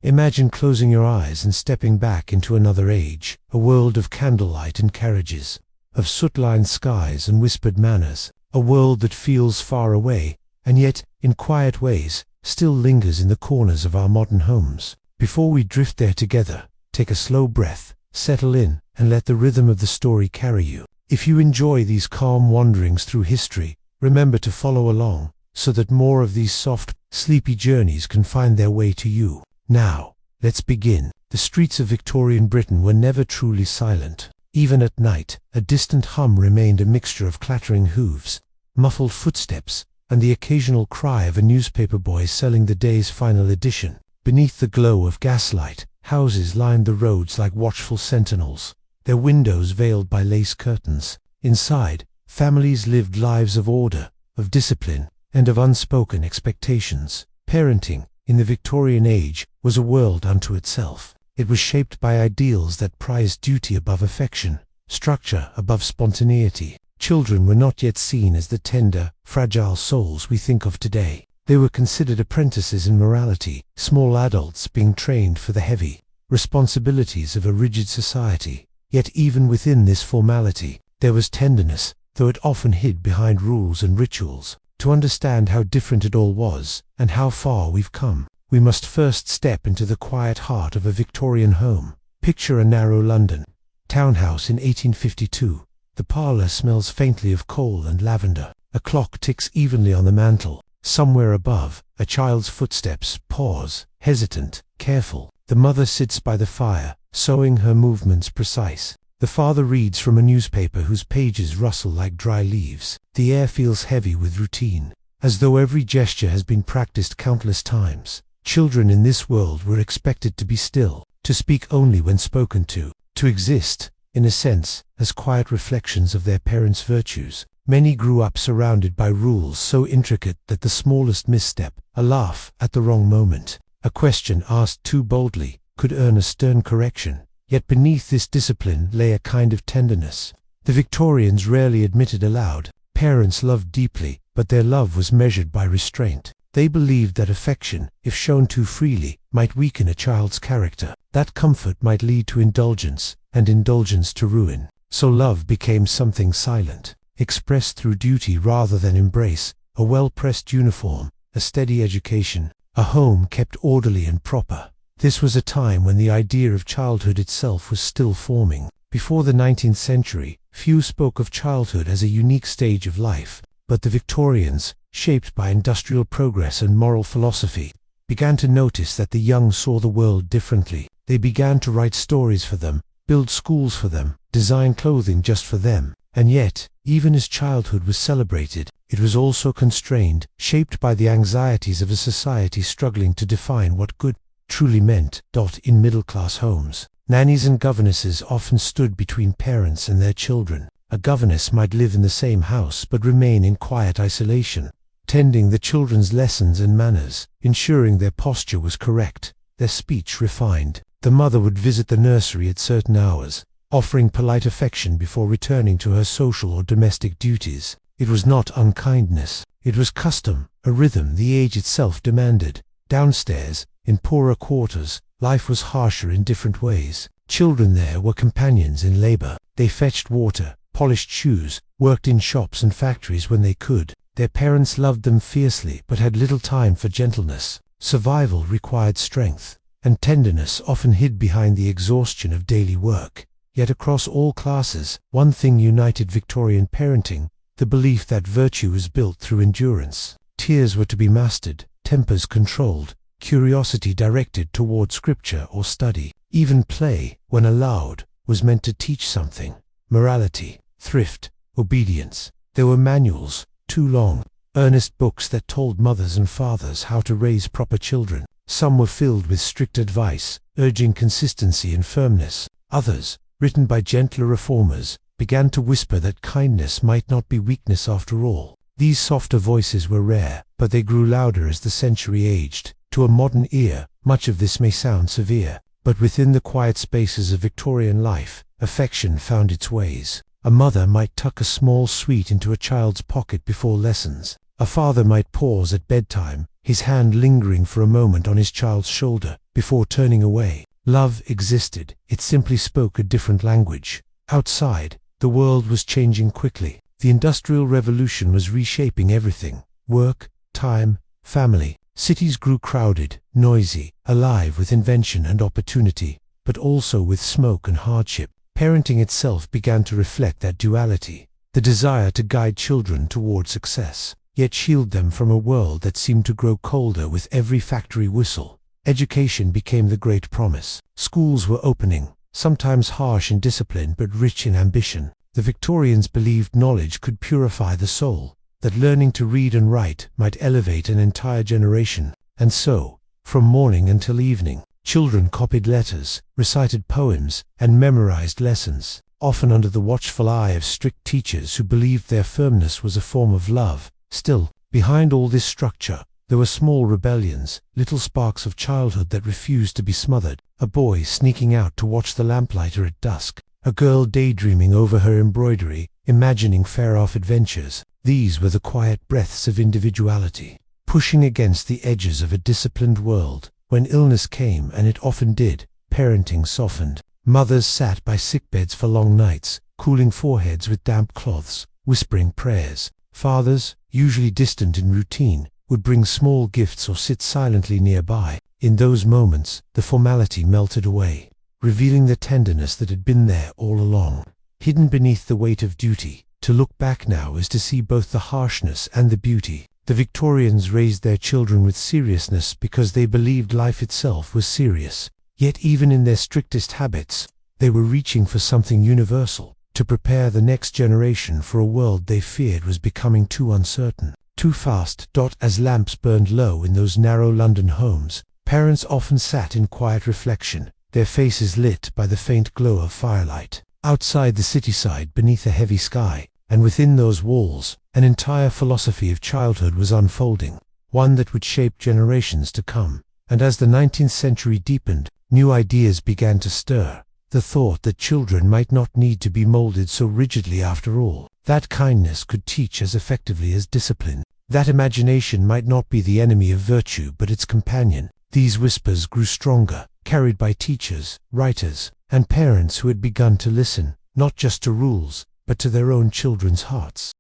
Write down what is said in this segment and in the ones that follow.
Imagine closing your eyes and stepping back into another age, a world of candlelight and carriages, of soot-lined skies and whispered manners, a world that feels far away, and yet, in quiet ways, still lingers in the corners of our modern homes. Before we drift there together, take a slow breath, settle in, and let the rhythm of the story carry you. If you enjoy these calm wanderings through history, remember to follow along, so that more of these soft, sleepy journeys can find their way to you. Now, let's begin. The streets of Victorian Britain were never truly silent. Even at night, a distant hum remained a mixture of clattering hooves, muffled footsteps, and the occasional cry of a newspaper boy selling the day's final edition. Beneath the glow of gaslight, houses lined the roads like watchful sentinels, their windows veiled by lace curtains. Inside, families lived lives of order, of discipline, and of unspoken expectations. Parenting, in the Victorian age, was a world unto itself. It was shaped by ideals that prized duty above affection, structure above spontaneity. Children were not yet seen as the tender, fragile souls we think of today. They were considered apprentices in morality, small adults being trained for the heavy responsibilities of a rigid society. Yet even within this formality, there was tenderness, though it often hid behind rules and rituals. To understand how different it all was, and how far we've come, we must first step into the quiet heart of a Victorian home. Picture a narrow London townhouse in 1852. The parlour smells faintly of coal and lavender. A clock ticks evenly on the mantel. Somewhere above, a child's footsteps pause, hesitant, careful. The mother sits by the fire, sewing, her movements precise. The father reads from a newspaper whose pages rustle like dry leaves. The air feels heavy with routine, as though every gesture has been practiced countless times. Children in this world were expected to be still, to speak only when spoken to exist, in a sense, as quiet reflections of their parents' virtues. Many grew up surrounded by rules so intricate that the smallest misstep, a laugh at the wrong moment, a question asked too boldly, could earn a stern correction. Yet beneath this discipline lay a kind of tenderness. The Victorians rarely admitted aloud. Parents loved deeply, but their love was measured by restraint. They believed that affection, if shown too freely, might weaken a child's character. That comfort might lead to indulgence, and indulgence to ruin. So love became something silent, expressed through duty rather than embrace, a well-pressed uniform, a steady education, a home kept orderly and proper. This was a time when the idea of childhood itself was still forming. Before the 19th century, few spoke of childhood as a unique stage of life, but the Victorians, shaped by industrial progress and moral philosophy, began to notice that the young saw the world differently. They began to write stories for them, build schools for them, design clothing just for them. And yet, even as childhood was celebrated, it was also constrained, shaped by the anxieties of a society struggling to define what good truly meant. In middle-class homes, nannies and governesses often stood between parents and their children. A governess might live in the same house but remain in quiet isolation, tending the children's lessons and manners, ensuring their posture was correct, their speech refined. The mother would visit the nursery at certain hours, offering polite affection before returning to her social or domestic duties. It was not unkindness, it was custom, a rhythm the age itself demanded. Downstairs, in poorer quarters, life was harsher in different ways. Children there were companions in labor. They fetched water, polished shoes, worked in shops and factories when they could. Their parents loved them fiercely but had little time for gentleness. Survival required strength, and tenderness often hid behind the exhaustion of daily work. Yet across all classes, one thing united Victorian parenting: the belief that virtue was built through endurance. Tears were to be mastered, tempers controlled, curiosity directed toward scripture or study. Even play, when allowed, was meant to teach something: morality, thrift, obedience. There were manuals, too long, earnest books that told mothers and fathers how to raise proper children. Some were filled with strict advice, urging consistency and firmness. Others, written by gentler reformers, began to whisper that kindness might not be weakness after all. These softer voices were rare, but they grew louder as the century aged. To a modern ear, much of this may sound severe, but within the quiet spaces of Victorian life, affection found its ways. A mother might tuck a small sweet into a child's pocket before lessons. A father might pause at bedtime, his hand lingering for a moment on his child's shoulder, before turning away. Love existed, it simply spoke a different language. Outside, the world was changing quickly. The Industrial Revolution was reshaping everything: work, time, family. Cities grew crowded, noisy, alive with invention and opportunity, but also with smoke and hardship. Parenting itself began to reflect that duality, the desire to guide children toward success, yet shield them from a world that seemed to grow colder with every factory whistle. Education became the great promise. Schools were opening, sometimes harsh in discipline but rich in ambition. The Victorians believed knowledge could purify the soul, that learning to read and write might elevate an entire generation. And so, from morning until evening, children copied letters, recited poems, and memorized lessons, often under the watchful eye of strict teachers who believed their firmness was a form of love. Still, behind all this structure, there were small rebellions, little sparks of childhood that refused to be smothered. A boy sneaking out to watch the lamplighter at dusk, a girl daydreaming over her embroidery, imagining far-off adventures. These were the quiet breaths of individuality, pushing against the edges of a disciplined world. When illness came, and it often did, parenting softened. Mothers sat by sickbeds for long nights, cooling foreheads with damp cloths, whispering prayers. Fathers, usually distant in routine, would bring small gifts or sit silently nearby. In those moments, the formality melted away, revealing the tenderness that had been there all along, hidden beneath the weight of duty. To look back now is to see both the harshness and the beauty. The Victorians raised their children with seriousness because they believed life itself was serious. Yet even in their strictest habits, they were reaching for something universal, to prepare the next generation for a world they feared was becoming too uncertain, too fast. As lamps burned low in those narrow London homes, parents often sat in quiet reflection, their faces lit by the faint glow of firelight. Outside the cityside, beneath a heavy sky, and within those walls, an entire philosophy of childhood was unfolding, one that would shape generations to come. And as the 19th century deepened, new ideas began to stir. The thought that children might not need to be molded so rigidly after all, that kindness could teach as effectively as discipline, that imagination might not be the enemy of virtue but its companion. These whispers grew stronger, carried by teachers, writers, and parents who had begun to listen, not just to rules, but to their own children's hearts.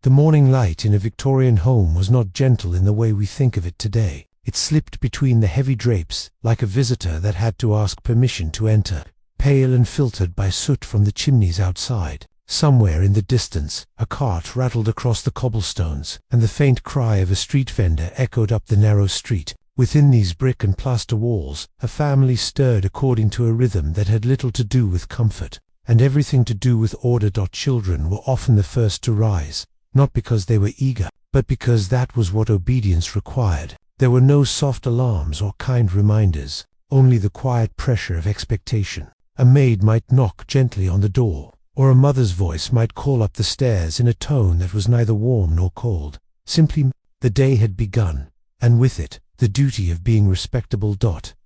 The morning light in a Victorian home was not gentle in the way we think of it today. It slipped between the heavy drapes, like a visitor that had to ask permission to enter, pale and filtered by soot from the chimneys outside. Somewhere in the distance, a cart rattled across the cobblestones, and the faint cry of a street vendor echoed up the narrow street. Within these brick and plaster walls, a family stirred according to a rhythm that had little to do with comfort, and everything to do with order. Children were often the first to rise, not because they were eager, but because that was what obedience required. There were no soft alarms or kind reminders, only the quiet pressure of expectation. A maid might knock gently on the door, or a mother's voice might call up the stairs in a tone that was neither warm nor cold. Simply, the day had begun, and with it, the duty of being respectable.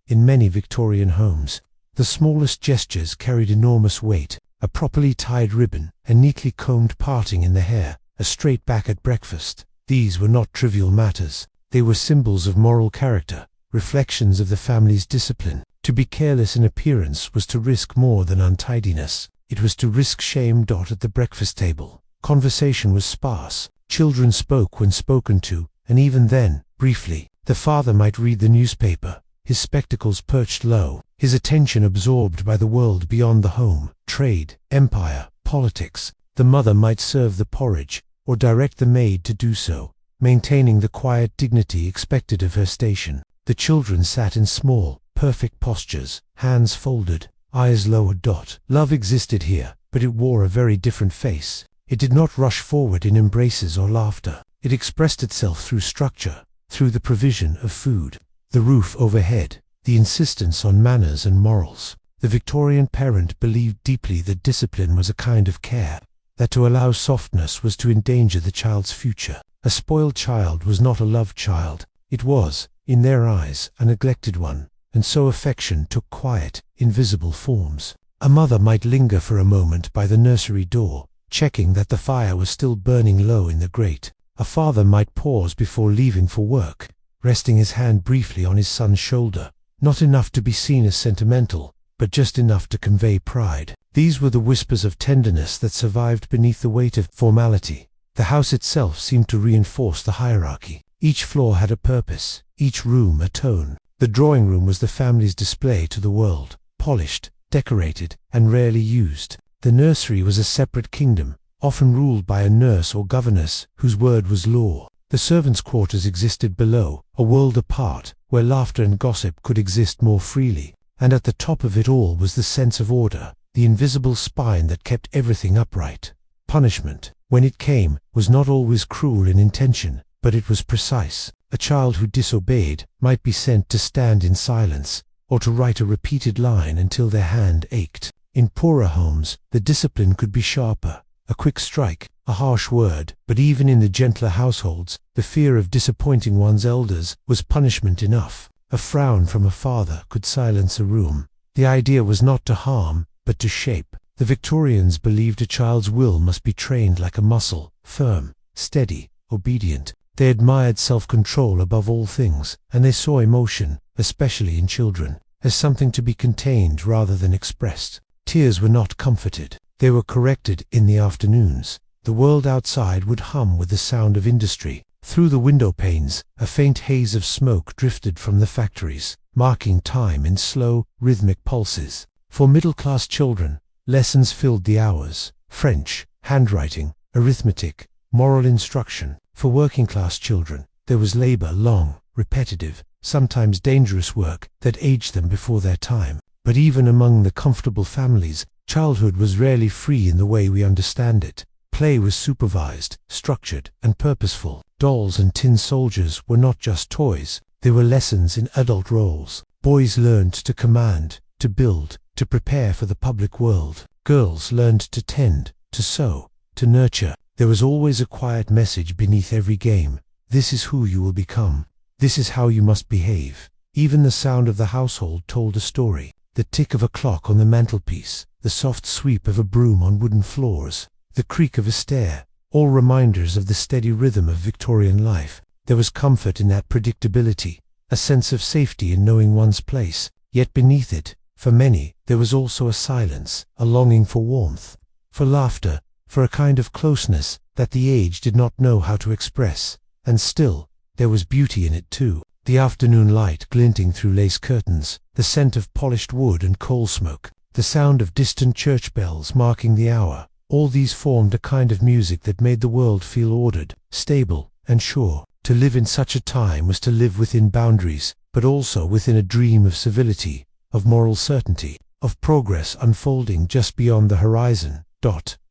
In many Victorian homes, the smallest gestures carried enormous weight: a properly tied ribbon, a neatly combed parting in the hair, a straight back at breakfast. These were not trivial matters. They were symbols of moral character, reflections of the family's discipline. To be careless in appearance was to risk more than untidiness. It was to risk shame. At the breakfast table, conversation was sparse. Children spoke when spoken to, and even then, briefly. The father might read the newspaper, his spectacles perched low, his attention absorbed by the world beyond the home, trade, empire, politics. The mother might serve the porridge, or direct the maid to do so, maintaining the quiet dignity expected of her station. The children sat in small, perfect postures, hands folded, eyes lowered. Love existed here, but it wore a very different face. It did not rush forward in embraces or laughter. It expressed itself through structure, through the provision of food, the roof overhead, the insistence on manners and morals. The Victorian parent believed deeply that discipline was a kind of care, that to allow softness was to endanger the child's future. A spoiled child was not a loved child. It was, in their eyes, a neglected one, and so affection took quiet, invisible forms. A mother might linger for a moment by the nursery door, checking that the fire was still burning low in the grate. A father might pause before leaving for work, resting his hand briefly on his son's shoulder, not enough to be seen as sentimental, but just enough to convey pride. These were the whispers of tenderness that survived beneath the weight of formality. The house itself seemed to reinforce the hierarchy. Each floor had a purpose, each room a tone. The drawing room was the family's display to the world, polished, decorated, and rarely used. The nursery was a separate kingdom, often ruled by a nurse or governess whose word was law. The servants' quarters existed below, a world apart, where laughter and gossip could exist more freely. And at the top of it all was the sense of order, the invisible spine that kept everything upright. Punishment, when it came, was not always cruel in intention, but it was precise. A child who disobeyed might be sent to stand in silence, or to write a repeated line until their hand ached. In poorer homes, the discipline could be sharper, a quick strike, a harsh word, but even in the gentler households, the fear of disappointing one's elders was punishment enough. A frown from a father could silence a room. The idea was not to harm, but to shape. The Victorians believed a child's will must be trained like a muscle, firm, steady, obedient. They admired self-control above all things, and they saw emotion, especially in children, as something to be contained rather than expressed. Tears were not comforted. They were corrected in the afternoons. The world outside would hum with the sound of industry. Through the window panes, a faint haze of smoke drifted from the factories, marking time in slow, rhythmic pulses. For middle-class children, lessons filled the hours: French, handwriting, arithmetic, moral instruction. For working-class children, there was labor, long, repetitive, sometimes dangerous work that aged them before their time. But even among the comfortable families, childhood was rarely free in the way we understand it. Play was supervised, structured, and purposeful. Dolls and tin soldiers were not just toys, they were lessons in adult roles. Boys learned to command, to build, to prepare for the public world. Girls learned to tend, to sew, to nurture. There was always a quiet message beneath every game. This is who you will become. This is how you must behave. Even the sound of the household told a story. The tick of a clock on the mantelpiece, the soft sweep of a broom on wooden floors, the creak of a stair, all reminders of the steady rhythm of Victorian life. There was comfort in that predictability, a sense of safety in knowing one's place. Yet beneath it, for many, there was also a silence, a longing for warmth, for laughter, for a kind of closeness that the age did not know how to express. And still, there was beauty in it too. The afternoon light glinting through lace curtains, the scent of polished wood and coal smoke, the sound of distant church bells marking the hour. All these formed a kind of music that made the world feel ordered, stable, and sure. To live in such a time was to live within boundaries, but also within a dream of civility, of moral certainty, of progress unfolding just beyond the horizon.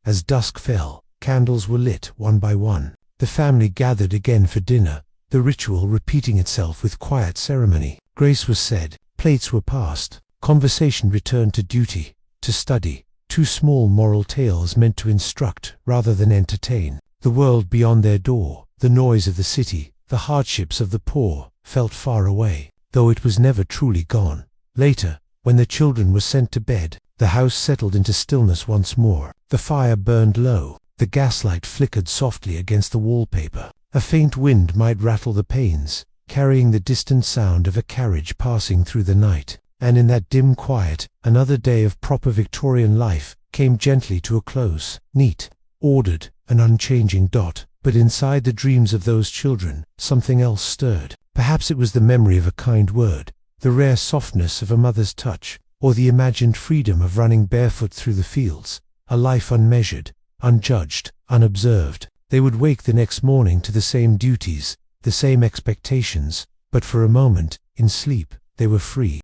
As dusk fell, candles were lit one by one. The family gathered again for dinner, the ritual repeating itself with quiet ceremony. Grace was said, plates were passed, conversation returned to duty, to study. Two small moral tales meant to instruct rather than entertain. The world beyond their door, the noise of the city, the hardships of the poor, felt far away, though it was never truly gone. Later, when the children were sent to bed, the house settled into stillness once more. The fire burned low, the gaslight flickered softly against the wallpaper. A faint wind might rattle the panes, carrying the distant sound of a carriage passing through the night. And in that dim quiet, another day of proper Victorian life came gently to a close, neat, ordered, and unchanging. But inside the dreams of those children, something else stirred. Perhaps it was the memory of a kind word, the rare softness of a mother's touch, or the imagined freedom of running barefoot through the fields, a life unmeasured, unjudged, unobserved. They would wake the next morning to the same duties, the same expectations, but for a moment, in sleep, they were free.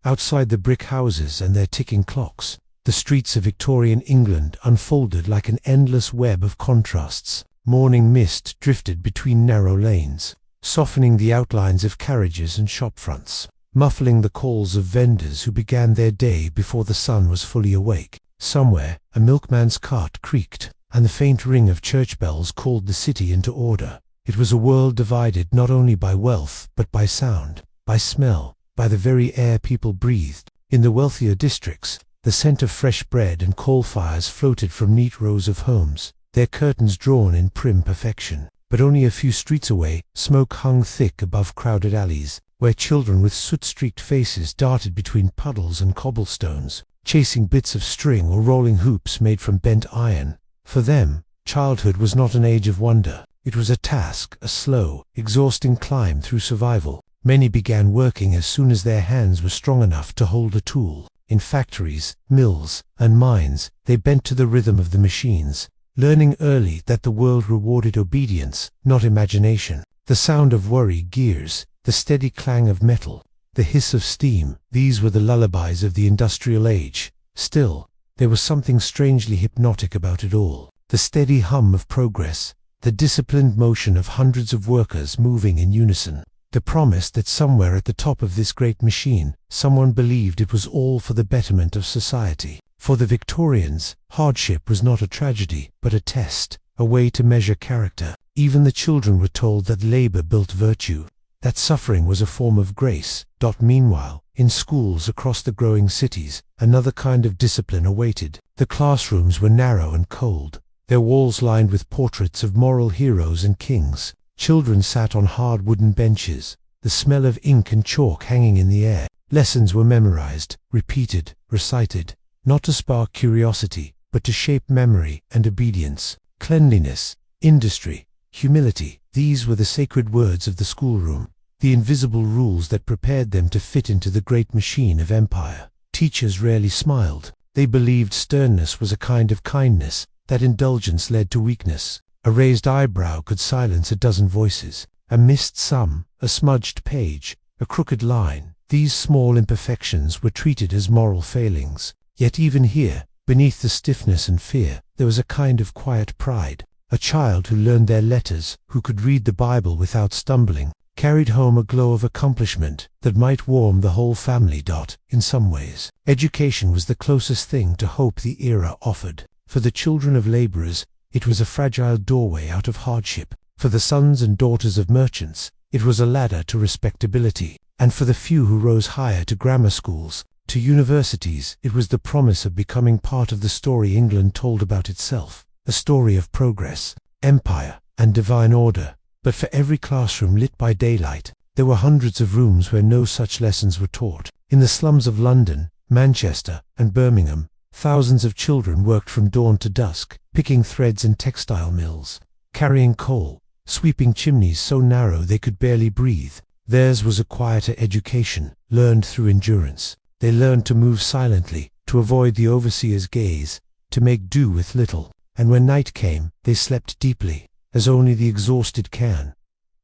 Outside the brick houses and their ticking clocks, the streets of Victorian England unfolded like an endless web of contrasts. Morning mist drifted between narrow lanes, softening the outlines of carriages and shop fronts, muffling the calls of vendors who began their day before the sun was fully awake. Somewhere, a milkman's cart creaked, and the faint ring of church bells called the city into order. It was a world divided not only by wealth, but by sound, by smell, by the very air people breathed. In the wealthier districts, the scent of fresh bread and coal fires floated from neat rows of homes, their curtains drawn in prim perfection. but only a few streets away, smoke hung thick above crowded alleys, where children with soot-streaked faces darted between puddles and cobblestones, chasing bits of string or rolling hoops made from bent iron. For them, childhood was not an age of wonder. It was a task, a slow, exhausting climb through survival. Many began working as soon as their hands were strong enough to hold a tool. In factories, mills, and mines, they bent to the rhythm of the machines, learning early that the world rewarded obedience, not imagination. The sound of worry gears, the steady clang of metal, the hiss of steam, these were the lullabies of the industrial age. Still, there was something strangely hypnotic about it all. The steady hum of progress, the disciplined motion of hundreds of workers moving in unison. The promise that somewhere at the top of this great machine, someone believed it was all for the betterment of society. For the Victorians, hardship was not a tragedy, but a test, a way to measure character. Even the children were told that labor built virtue, that suffering was a form of grace. Meanwhile, in schools across the growing cities, another kind of discipline awaited. The classrooms were narrow and cold, their walls lined with portraits of moral heroes and kings. Children sat on hard wooden benches, the smell of ink and chalk hanging in the air. Lessons were memorized, repeated, recited, not to spark curiosity, but to shape memory and obedience. Cleanliness, industry, humility, these were the sacred words of the schoolroom, the invisible rules that prepared them to fit into the great machine of empire. Teachers rarely smiled. They believed sternness was a kind of kindness, that indulgence led to weakness. A raised eyebrow could silence a dozen voices. A missed sum, a smudged page, a crooked line, these small imperfections were treated as moral failings. Yet even here, beneath the stiffness and fear, there was a kind of quiet pride. A child who learned their letters, who could read the Bible without stumbling, carried home a glow of accomplishment that might warm the whole family. In some ways, education was the closest thing to hope the era offered. For the children of laborers, it was a fragile doorway out of hardship. For the sons and daughters of merchants, it was a ladder to respectability. And for the few who rose higher to grammar schools, to universities, it was the promise of becoming part of the story England told about itself. A story of progress, empire, and divine order. But for every classroom lit by daylight, there were hundreds of rooms where no such lessons were taught. In the slums of London, Manchester, and Birmingham, thousands of children worked from dawn to dusk, picking threads in textile mills, carrying coal, sweeping chimneys so narrow they could barely breathe. Theirs was a quieter education, learned through endurance. They learned to move silently, to avoid the overseer's gaze, to make do with little. And when night came, they slept deeply, as only the exhausted can.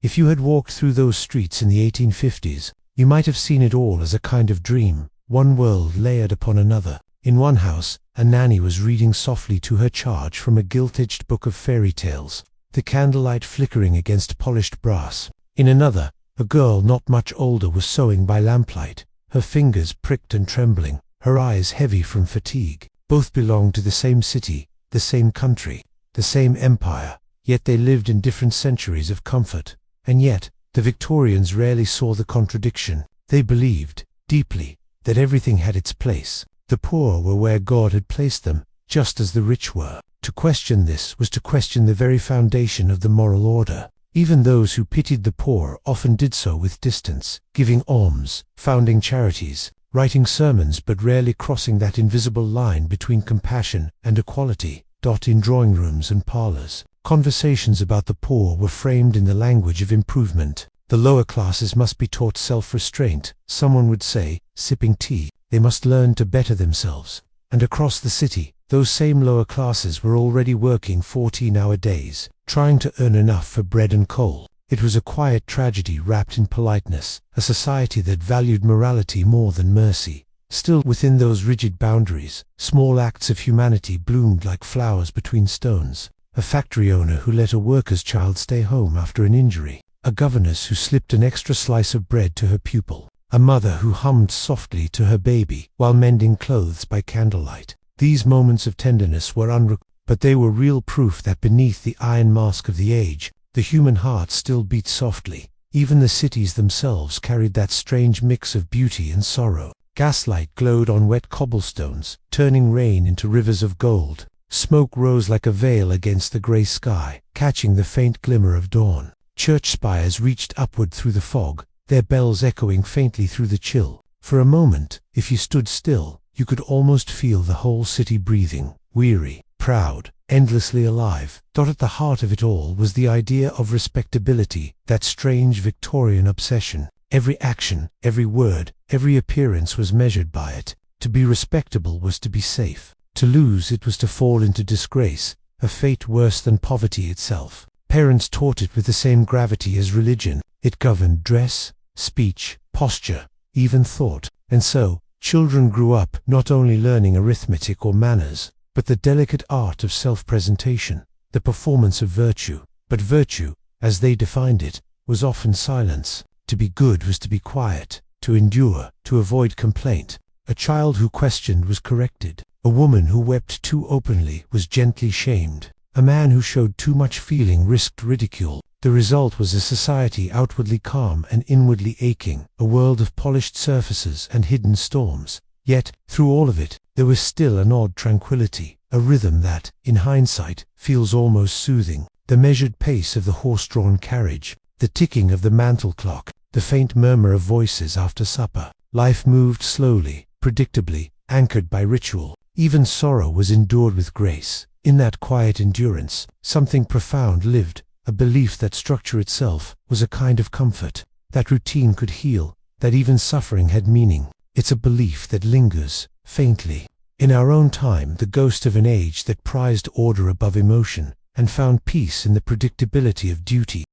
If you had walked through those streets in the 1850s, you might have seen it all as a kind of dream, one world layered upon another. In one house, a nanny was reading softly to her charge from a gilt-edged book of fairy tales, the candlelight flickering against polished brass. In another, a girl not much older was sewing by lamplight, her fingers pricked and trembling, her eyes heavy from fatigue. Both belonged to the same city, the same country, the same empire, yet they lived in different centuries of comfort. And yet, the Victorians rarely saw the contradiction. They believed, deeply, that everything had its place. The poor were where God had placed them, just as the rich were. To question this was to question the very foundation of the moral order. Even those who pitied the poor often did so with distance, giving alms, founding charities, writing sermons, but rarely crossing that invisible line between compassion and equality. In drawing rooms and parlors, conversations about the poor were framed in the language of improvement. The lower classes must be taught self-restraint, someone would say, sipping tea. They must learn to better themselves. And across the city, those same lower classes were already working 14-hour days, trying to earn enough for bread and coal. It was a quiet tragedy wrapped in politeness, a society that valued morality more than mercy. Still, within those rigid boundaries, small acts of humanity bloomed like flowers between stones. A factory owner who let a worker's child stay home after an injury. A governess who slipped an extra slice of bread to her pupil. A mother who hummed softly to her baby while mending clothes by candlelight. These moments of tenderness were but they were real proof that beneath the iron mask of the age, the human heart still beat softly. Even the cities themselves carried that strange mix of beauty and sorrow. Gaslight glowed on wet cobblestones, turning rain into rivers of gold. Smoke rose like a veil against the grey sky, catching the faint glimmer of dawn. Church spires reached upward through the fog, their bells echoing faintly through the chill. For a moment, if you stood still, you could almost feel the whole city breathing, weary, proud, endlessly alive. At the heart of it all was the idea of respectability, that strange Victorian obsession. Every action, every word, every appearance was measured by it. To be respectable was to be safe. To lose it was to fall into disgrace, a fate worse than poverty itself. Parents taught it with the same gravity as religion. It governed dress, speech, posture, even thought. And so, children grew up not only learning arithmetic or manners, but the delicate art of self-presentation, the performance of virtue. But virtue, as they defined it, was often silence. To be good was to be quiet, to endure, to avoid complaint. A child who questioned was corrected. A woman who wept too openly was gently shamed. A man who showed too much feeling risked ridicule. The result was a society outwardly calm and inwardly aching, a world of polished surfaces and hidden storms. Yet, through all of it, there was still an odd tranquility, a rhythm that, in hindsight, feels almost soothing. The measured pace of the horse-drawn carriage, the ticking of the mantel clock, the faint murmur of voices after supper. Life moved slowly, predictably, anchored by ritual. Even sorrow was endured with grace. In that quiet endurance, something profound lived, a belief that structure itself was a kind of comfort, that routine could heal, that even suffering had meaning. It's a belief that lingers, faintly. In our own time, the ghost of an age that prized order above emotion, and found peace in the predictability of duty.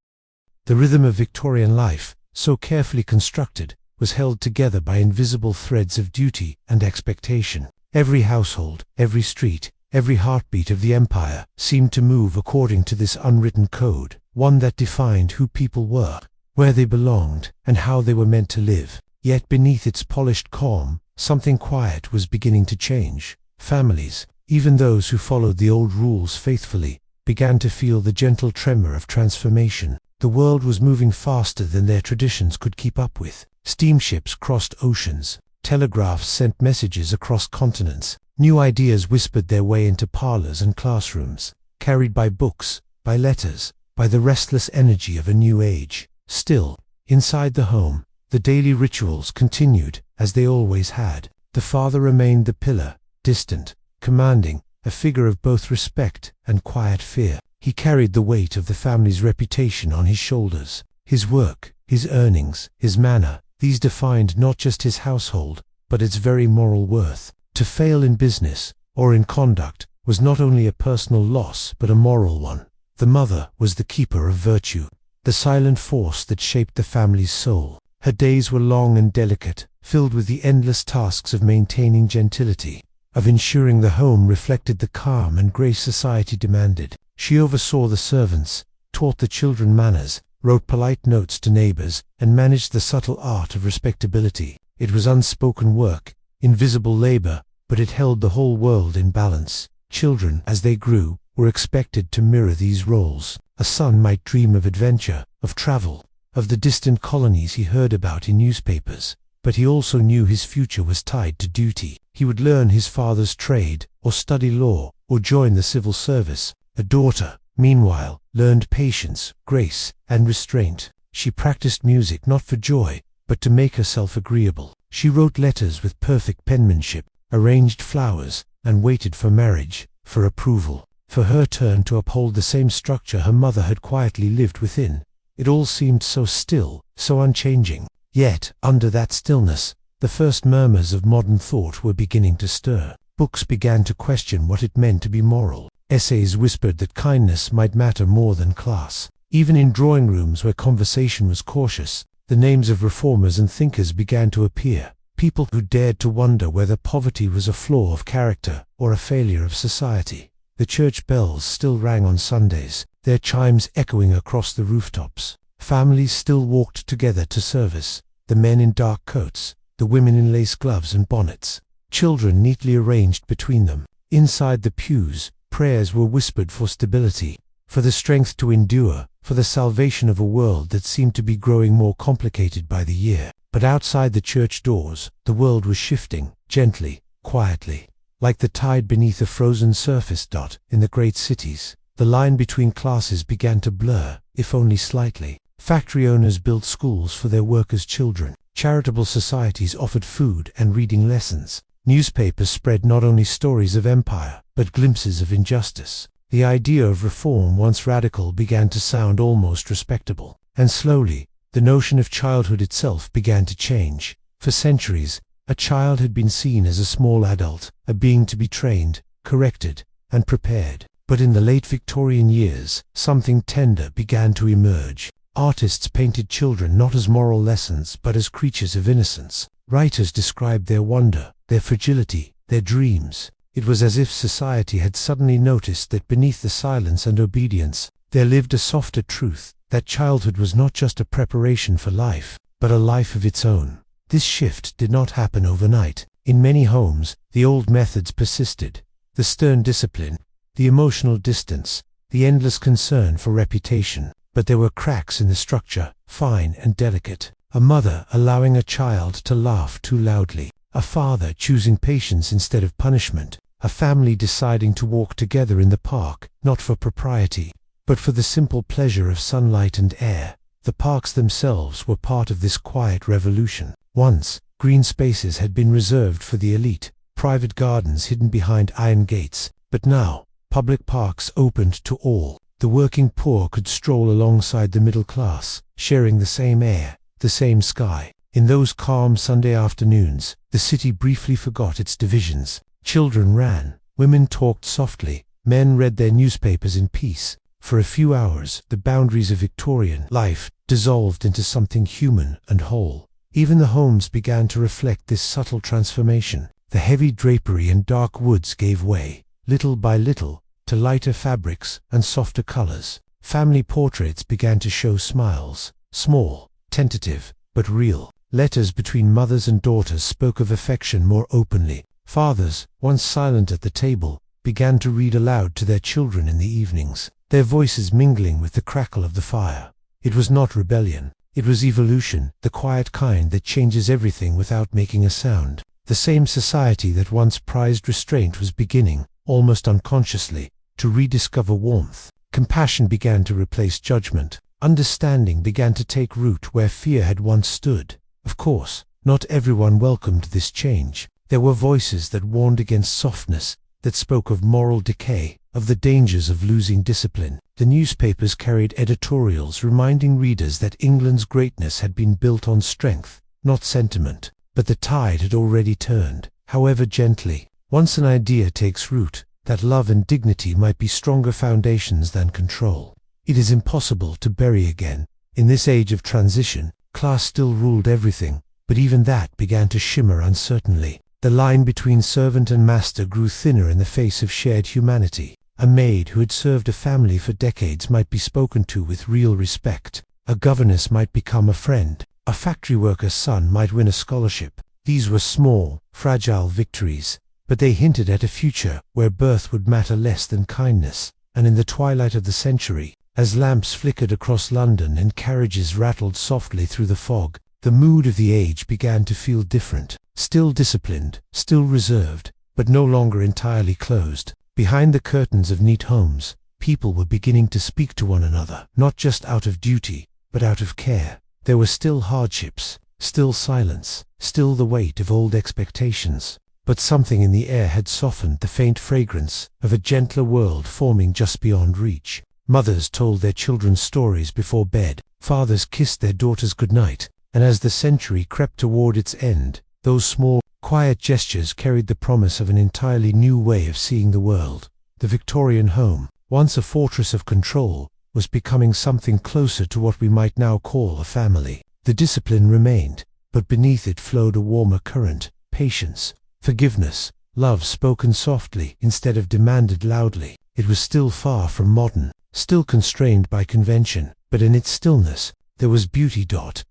The rhythm of Victorian life, so carefully constructed, was held together by invisible threads of duty and expectation. Every household, every street, every heartbeat of the empire seemed to move according to this unwritten code, one that defined who people were, where they belonged, and how they were meant to live. Yet beneath its polished calm, something quiet was beginning to change. Families, even those who followed the old rules faithfully, began to feel the gentle tremor of transformation. The world was moving faster than their traditions could keep up with. Steamships crossed oceans, telegraphs sent messages across continents, new ideas whispered their way into parlors and classrooms, carried by books, by letters, by the restless energy of a new age. Still, inside the home, the daily rituals continued, as they always had. The father remained the pillar, distant, commanding, a figure of both respect and quiet fear. He carried the weight of the family's reputation on his shoulders. His work, his earnings, his manner, these defined not just his household, but its very moral worth. To fail in business, or in conduct, was not only a personal loss but a moral one. The mother was the keeper of virtue, the silent force that shaped the family's soul. Her days were long and delicate, filled with the endless tasks of maintaining gentility, of ensuring the home reflected the calm and grace society demanded. She oversaw the servants, taught the children manners, wrote polite notes to neighbors, and managed the subtle art of respectability. It was unspoken work, invisible labor, but it held the whole world in balance. Children, as they grew, were expected to mirror these roles. A son might dream of adventure, of travel, of the distant colonies he heard about in newspapers, but he also knew his future was tied to duty. He would learn his father's trade, or study law, or join the civil service. A daughter, meanwhile, learned patience, grace, and restraint. She practiced music not for joy, but to make herself agreeable. She wrote letters with perfect penmanship, arranged flowers, and waited for marriage, for approval, for her turn to uphold the same structure her mother had quietly lived within. It all seemed so still, so unchanging. Yet, under that stillness, the first murmurs of modern thought were beginning to stir. Books began to question what it meant to be moral. Essays whispered that kindness might matter more than class. Even in drawing rooms where conversation was cautious, the names of reformers and thinkers began to appear. People who dared to wonder whether poverty was a flaw of character or a failure of society. The church bells still rang on Sundays, their chimes echoing across the rooftops. Families still walked together to service, the men in dark coats, the women in lace gloves and bonnets, children neatly arranged between them. Inside the pews, prayers were whispered for stability, for the strength to endure, for the salvation of a world that seemed to be growing more complicated by the year. But outside the church doors, the world was shifting, gently, quietly. Like the tide beneath a frozen surface. In the great cities, the line between classes began to blur, if only slightly. Factory owners built schools for their workers' children. Charitable societies offered food and reading lessons. Newspapers spread not only stories of empire, but glimpses of injustice. The idea of reform, once radical, began to sound almost respectable. And slowly, the notion of childhood itself began to change. For centuries, a child had been seen as a small adult, a being to be trained, corrected, and prepared. But in the late Victorian years, something tender began to emerge. Artists painted children not as moral lessons but as creatures of innocence. Writers described their wonder, their fragility, their dreams. It was as if society had suddenly noticed that beneath the silence and obedience, there lived a softer truth, that childhood was not just a preparation for life, but a life of its own. This shift did not happen overnight. In many homes, the old methods persisted. The stern discipline, the emotional distance, the endless concern for reputation. But there were cracks in the structure, fine and delicate. A mother allowing a child to laugh too loudly. A father choosing patience instead of punishment. A family deciding to walk together in the park, not for propriety, but for the simple pleasure of sunlight and air. The parks themselves were part of this quiet revolution. Once, green spaces had been reserved for the elite, private gardens hidden behind iron gates. But now, public parks opened to all. The working poor could stroll alongside the middle class, sharing the same air, the same sky. In those calm Sunday afternoons, the city briefly forgot its divisions. Children ran, women talked softly, men read their newspapers in peace. For a few hours, the boundaries of Victorian life dissolved into something human and whole. Even the homes began to reflect this subtle transformation. The heavy drapery and dark woods gave way, little by little, to lighter fabrics and softer colors. Family portraits began to show smiles, small, tentative, but real. Letters between mothers and daughters spoke of affection more openly. Fathers, once silent at the table, began to read aloud to their children in the evenings, their voices mingling with the crackle of the fire. It was not rebellion, it was evolution, the quiet kind that changes everything without making a sound. The same society that once prized restraint was beginning, almost unconsciously, to rediscover warmth. Compassion began to replace judgment. Understanding began to take root where fear had once stood. Of course, not everyone welcomed this change. There were voices that warned against softness, that spoke of moral decay, of the dangers of losing discipline. The newspapers carried editorials reminding readers that England's greatness had been built on strength, not sentiment. But the tide had already turned, however gently. Once an idea takes root, that love and dignity might be stronger foundations than control. It is impossible to bury again. In this age of transition, class still ruled everything, but even that began to shimmer uncertainly. The line between servant and master grew thinner in the face of shared humanity. A maid who had served a family for decades might be spoken to with real respect. A governess might become a friend. A factory worker's son might win a scholarship. These were small, fragile victories, but they hinted at a future where birth would matter less than kindness. And in the twilight of the century, as lamps flickered across London and carriages rattled softly through the fog, the mood of the age began to feel different. Still disciplined, still reserved, but no longer entirely closed. Behind the curtains of neat homes, people were beginning to speak to one another, not just out of duty, but out of care. There were still hardships, still silence, still the weight of old expectations. But something in the air had softened, the faint fragrance of a gentler world forming just beyond reach. Mothers told their children stories before bed, fathers kissed their daughters goodnight, and as the century crept toward its end, those small, quiet gestures carried the promise of an entirely new way of seeing the world. The Victorian home, once a fortress of control, was becoming something closer to what we might now call a family. The discipline remained, but beneath it flowed a warmer current, patience, forgiveness, love spoken softly instead of demanded loudly. It was still far from modern, still constrained by convention, but in its stillness, there was beauty.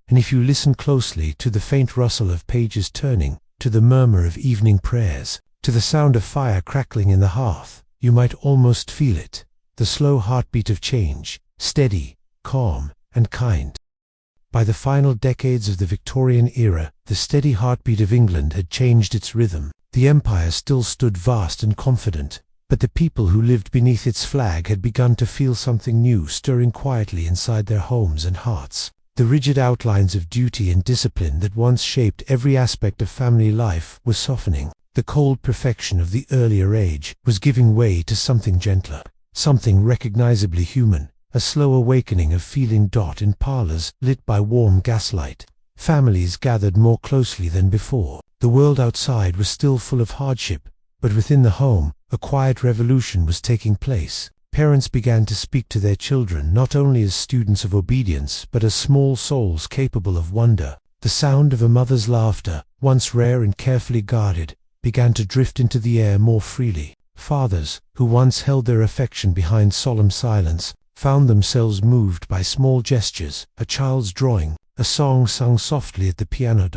And if you listen closely to the faint rustle of pages turning, to the murmur of evening prayers, to the sound of fire crackling in the hearth, you might almost feel it. The slow heartbeat of change, steady, calm, and kind. By the final decades of the Victorian era, the steady heartbeat of England had changed its rhythm. The empire still stood vast and confident, but the people who lived beneath its flag had begun to feel something new stirring quietly inside their homes and hearts. The rigid outlines of duty and discipline that once shaped every aspect of family life were softening. The cold perfection of the earlier age was giving way to something gentler, something recognizably human, a slow awakening of feeling. In parlors lit by warm gaslight, families gathered more closely than before. The world outside was still full of hardship, but within the home, a quiet revolution was taking place. Parents began to speak to their children not only as students of obedience but as small souls capable of wonder. The sound of a mother's laughter, once rare and carefully guarded, began to drift into the air more freely. Fathers, who once held their affection behind solemn silence, found themselves moved by small gestures, a child's drawing, a song sung softly at the piano.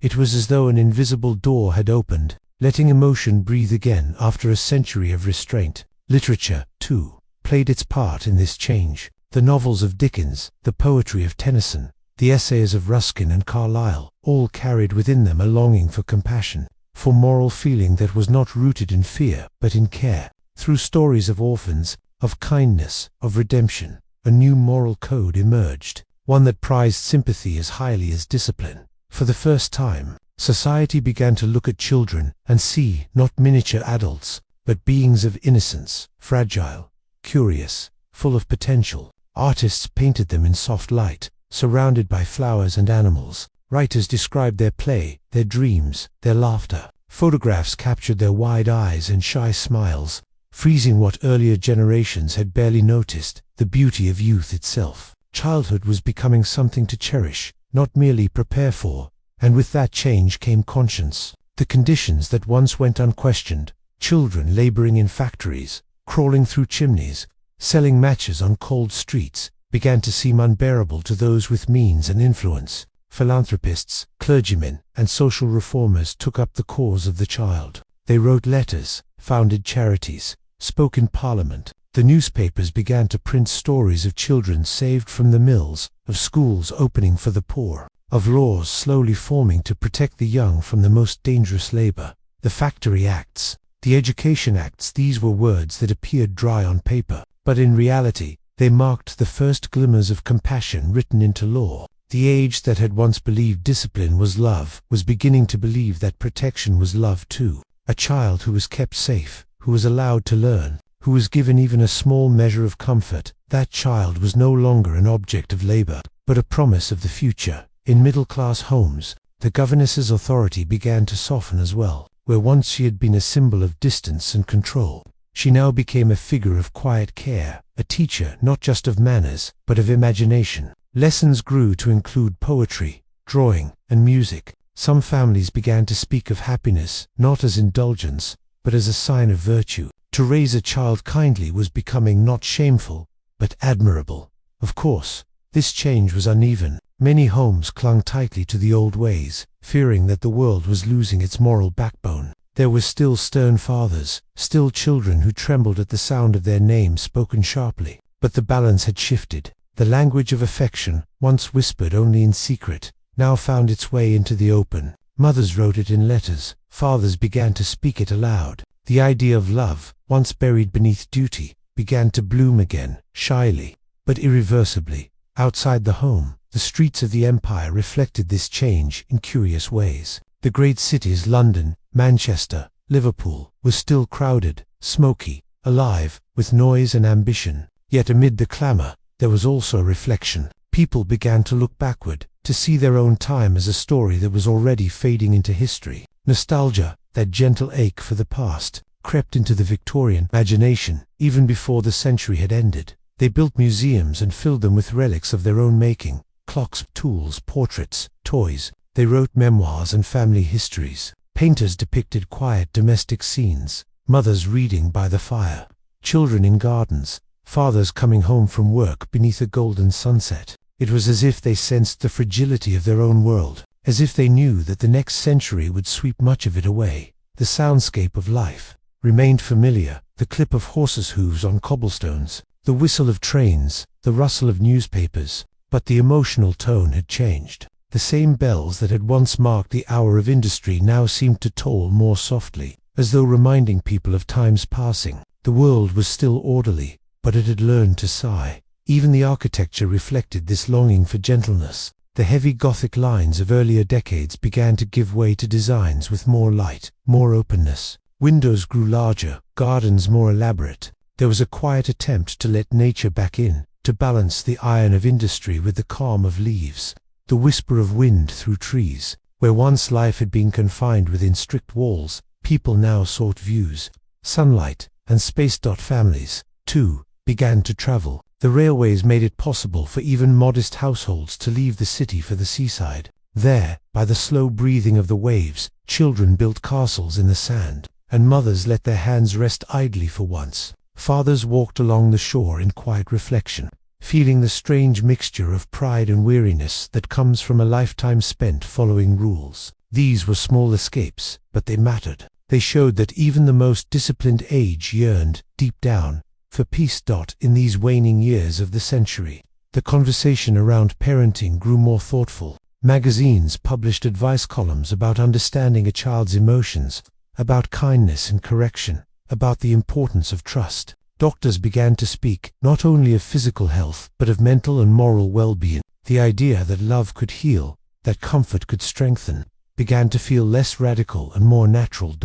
It was as though an invisible door had opened, letting emotion breathe again after a century of restraint. Literature, too, played its part in this change. The novels of Dickens, the poetry of Tennyson, the essays of Ruskin and Carlyle, all carried within them a longing for compassion, for moral feeling that was not rooted in fear but in care. Through stories of orphans, of kindness, of redemption, a new moral code emerged, one that prized sympathy as highly as discipline. For the first time, society began to look at children and see not miniature adults, but beings of innocence, fragile, curious, full of potential. Artists painted them in soft light, surrounded by flowers and animals. Writers described their play, their dreams, their laughter. Photographs captured their wide eyes and shy smiles, freezing what earlier generations had barely noticed, the beauty of youth itself. Childhood was becoming something to cherish, not merely prepare for, and with that change came conscience. The conditions that once went unquestioned, children laboring in factories, crawling through chimneys, selling matches on cold streets, began to seem unbearable to those with means and influence. Philanthropists, clergymen, and social reformers took up the cause of the child. They wrote letters, founded charities, spoke in parliament. The newspapers began to print stories of children saved from the mills, of schools opening for the poor, of laws slowly forming to protect the young from the most dangerous labor. The Factory Acts, the Education Acts, these were words that appeared dry on paper, but in reality, they marked the first glimmers of compassion written into law. The age that had once believed discipline was love was beginning to believe that protection was love too. A child who was kept safe, who was allowed to learn, who was given even a small measure of comfort, that child was no longer an object of labor, but a promise of the future. In middle-class homes, the governess's authority began to soften as well. Where once she had been a symbol of distance and control, she now became a figure of quiet care, a teacher not just of manners, but of imagination. Lessons grew to include poetry, drawing, and music. Some families began to speak of happiness, not as indulgence, but as a sign of virtue. To raise a child kindly was becoming not shameful, but admirable. Of course, this change was uneven. Many homes clung tightly to the old ways, fearing that the world was losing its moral backbone. There were still stern fathers, still children who trembled at the sound of their name spoken sharply. But the balance had shifted. The language of affection, once whispered only in secret, now found its way into the open. Mothers wrote it in letters, fathers began to speak it aloud. The idea of love, once buried beneath duty, began to bloom again, shyly, but irreversibly. Outside the home, the streets of the empire reflected this change in curious ways. The great cities, London, Manchester, Liverpool, were still crowded, smoky, alive, with noise and ambition. Yet amid the clamor, there was also a reflection. People began to look backward, to see their own time as a story that was already fading into history. Nostalgia, that gentle ache for the past, crept into the Victorian imagination, even before the century had ended. They built museums and filled them with relics of their own making, clocks, tools, portraits, toys. They wrote memoirs and family histories. Painters depicted quiet domestic scenes, mothers reading by the fire, children in gardens, fathers coming home from work beneath a golden sunset. It was as if they sensed the fragility of their own world, as if they knew that the next century would sweep much of it away. The soundscape of life remained familiar, the clip of horses' hooves on cobblestones, the whistle of trains, the rustle of newspapers, but the emotional tone had changed. The same bells that had once marked the hour of industry now seemed to toll more softly, as though reminding people of time's passing. The world was still orderly, but it had learned to sigh. Even the architecture reflected this longing for gentleness. The heavy Gothic lines of earlier decades began to give way to designs with more light, more openness. Windows grew larger, gardens more elaborate. There was a quiet attempt to let nature back in, to balance the iron of industry with the calm of leaves, the whisper of wind through trees. Where once life had been confined within strict walls, people now sought views, sunlight, and space. Families, too, began to travel. The railways made it possible for even modest households to leave the city for the seaside. There, by the slow breathing of the waves, children built castles in the sand, and mothers let their hands rest idly for once. Fathers walked along the shore in quiet reflection, feeling the strange mixture of pride and weariness that comes from a lifetime spent following rules. These were small escapes, but they mattered. They showed that even the most disciplined age yearned, deep down, for peace. In these waning years of the century, the conversation around parenting grew more thoughtful. Magazines published advice columns about understanding a child's emotions, about kindness and correction, about the importance of trust. Doctors began to speak not only of physical health, but of mental and moral well-being. The idea that love could heal, that comfort could strengthen, began to feel less radical and more natural.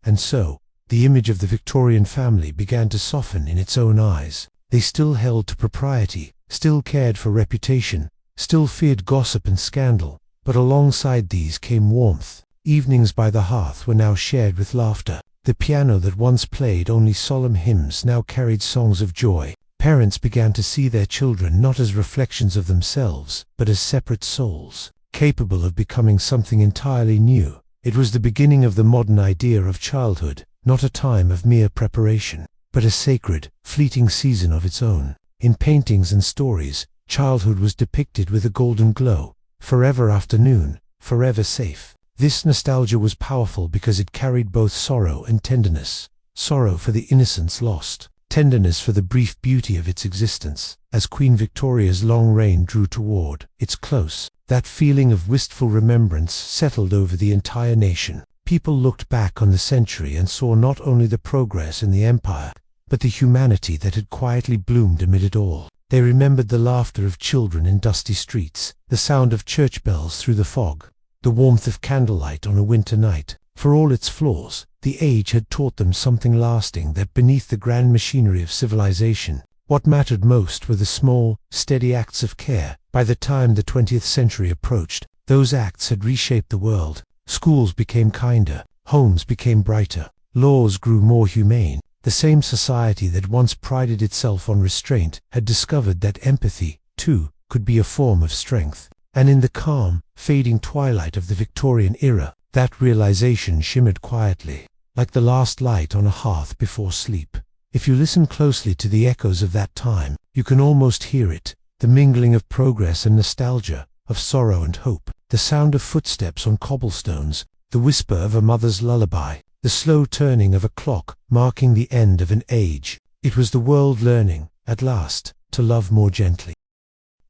And so, the image of the Victorian family began to soften in its own eyes. They still held to propriety, still cared for reputation, still feared gossip and scandal, but alongside these came warmth. Evenings by the hearth were now shared with laughter. The piano that once played only solemn hymns now carried songs of joy. Parents began to see their children not as reflections of themselves, but as separate souls, capable of becoming something entirely new. It was the beginning of the modern idea of childhood, not a time of mere preparation, but a sacred, fleeting season of its own. In paintings and stories, childhood was depicted with a golden glow, forever afternoon, forever safe. This nostalgia was powerful because it carried both sorrow and tenderness. Sorrow for the innocence lost, tenderness for the brief beauty of its existence. As Queen Victoria's long reign drew toward its close, that feeling of wistful remembrance settled over the entire nation. People looked back on the century and saw not only the progress in the empire, but the humanity that had quietly bloomed amid it all. They remembered the laughter of children in dusty streets, the sound of church bells through the fog, the warmth of candlelight on a winter night. For all its flaws, the age had taught them something lasting, that beneath the grand machinery of civilization, what mattered most were the small, steady acts of care. By the time the 20th century approached, those acts had reshaped the world. Schools became kinder, homes became brighter, laws grew more humane. The same society that once prided itself on restraint had discovered that empathy, too, could be a form of strength. And in the calm, fading twilight of the Victorian era, that realization shimmered quietly, like the last light on a hearth before sleep. If you listen closely to the echoes of that time, you can almost hear it, the mingling of progress and nostalgia, of sorrow and hope, the sound of footsteps on cobblestones, the whisper of a mother's lullaby, the slow turning of a clock marking the end of an age. It was the world learning, at last, to love more gently.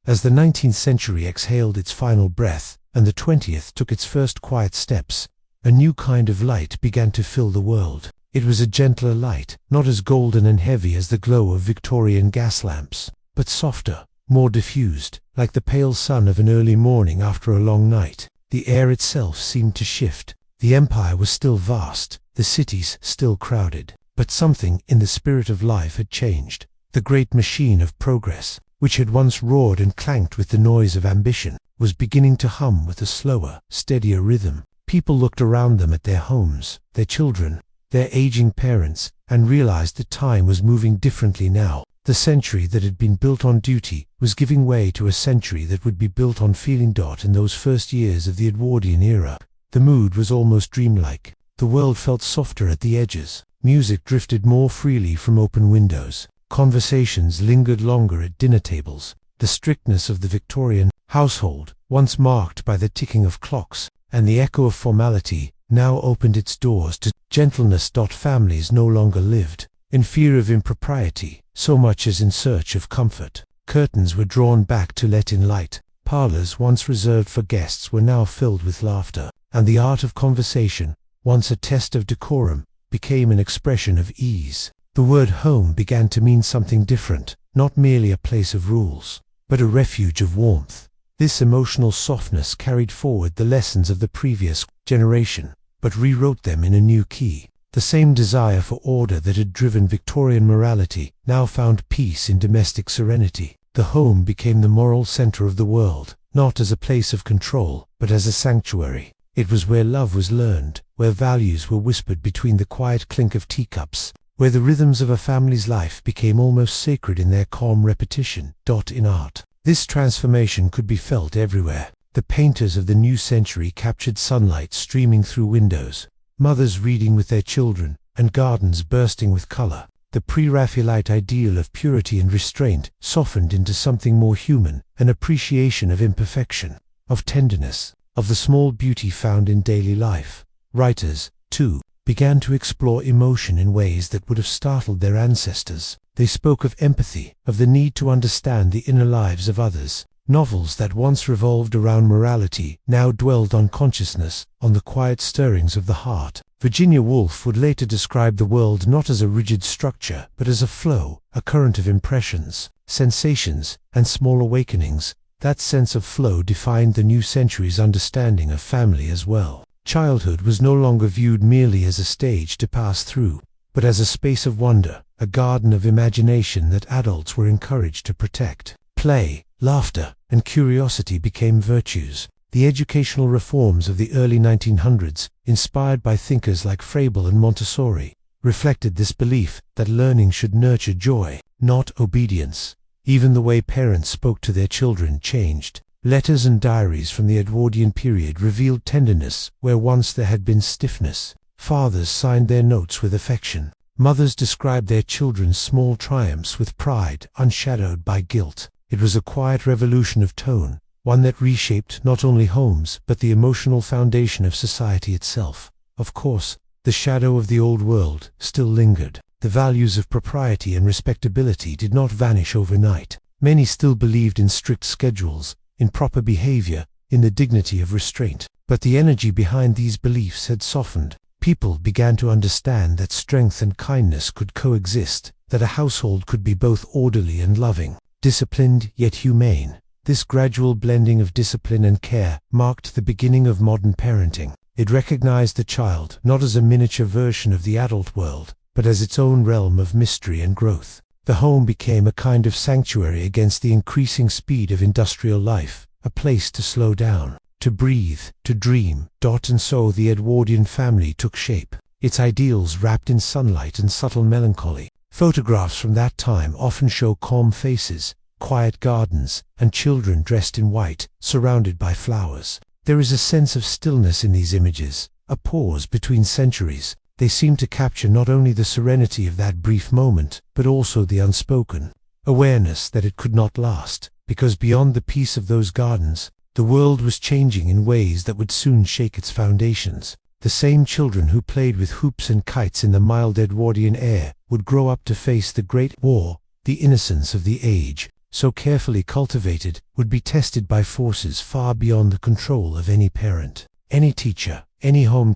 As the 19th century exhaled its final breath, and the 20th took its first quiet steps, a new kind of light began to fill the world. It was a gentler light, not as golden and heavy as the glow of Victorian gas lamps, but softer, more diffused, like the pale sun of an early morning after a long night. The air itself seemed to shift. The empire was still vast, the cities still crowded, but something in the spirit of life had changed. The great machine of progress, which had once roared and clanked with the noise of ambition, was beginning to hum with a slower, steadier rhythm. People looked around them at their homes, their children, their aging parents, and realized that time was moving differently now. The century that had been built on duty was giving way to a century that would be built on feeling. In those first years of the Edwardian era, the mood was almost dreamlike. The world felt softer at the edges. Music drifted more freely from open windows. Conversations lingered longer at dinner tables. The strictness of the Victorian household, once marked by the ticking of clocks and the echo of formality, now opened its doors to gentleness. Families no longer lived in fear of impropriety, so much as in search of comfort. Curtains were drawn back to let in light. parlors once reserved for guests were now filled with laughter, and the art of conversation, once a test of decorum, became an expression of ease. The word home began to mean something different, not merely a place of rules, but a refuge of warmth. This emotional softness carried forward the lessons of the previous generation, but rewrote them in a new key. The same desire for order that had driven Victorian morality now found peace in domestic serenity. The home became the moral center of the world, not as a place of control, but as a sanctuary. It was where love was learned, where values were whispered between the quiet clink of teacups, where the rhythms of a family's life became almost sacred in their calm repetition. In art, this transformation could be felt everywhere. The painters of the new century captured sunlight streaming through windows, mothers reading with their children, and gardens bursting with color. The pre-Raphaelite ideal of purity and restraint softened into something more human, an appreciation of imperfection, of tenderness, of the small beauty found in daily life. Writers, too, began to explore emotion in ways that would have startled their ancestors. They spoke of empathy, of the need to understand the inner lives of others. Novels that once revolved around morality now dwelled on consciousness, on the quiet stirrings of the heart. Virginia Woolf would later describe the world not as a rigid structure, but as a flow, a current of impressions, sensations, and small awakenings. That sense of flow defined the new century's understanding of family as well. Childhood was no longer viewed merely as a stage to pass through, but as a space of wonder, a garden of imagination that adults were encouraged to protect. Play, laughter, and curiosity became virtues. The educational reforms of the early 1900s, inspired by thinkers like Froebel and Montessori, reflected this belief that learning should nurture joy, not obedience. Even the way parents spoke to their children changed. Letters and diaries from the Edwardian period revealed tenderness where once there had been stiffness. Fathers signed their notes with affection. Mothers described their children's small triumphs with pride, unshadowed by guilt. It was a quiet revolution of tone, one that reshaped not only homes but the emotional foundation of society itself. Of course, the shadow of the old world still lingered. The values of propriety and respectability did not vanish overnight. Many still believed in strict schedules, in proper behavior, in the dignity of restraint. But the energy behind these beliefs had softened. People began to understand that strength and kindness could coexist, that a household could be both orderly and loving, disciplined yet humane. This gradual blending of discipline and care marked the beginning of modern parenting. It recognized the child not as a miniature version of the adult world, but as its own realm of mystery and growth. The home became a kind of sanctuary against the increasing speed of industrial life, a place to slow down, to breathe, to dream. And so the Edwardian family took shape, its ideals wrapped in sunlight and subtle melancholy. Photographs from that time often show calm faces, quiet gardens, and children dressed in white, surrounded by flowers. There is a sense of stillness in these images, a pause between centuries. They seem to capture not only the serenity of that brief moment, but also the unspoken awareness that it could not last, because beyond the peace of those gardens, the world was changing in ways that would soon shake its foundations. The same children who played with hoops and kites in the mild Edwardian air would grow up to face the Great War. The innocence of the age, so carefully cultivated, would be tested by forces far beyond the control of any parent, any teacher, any home.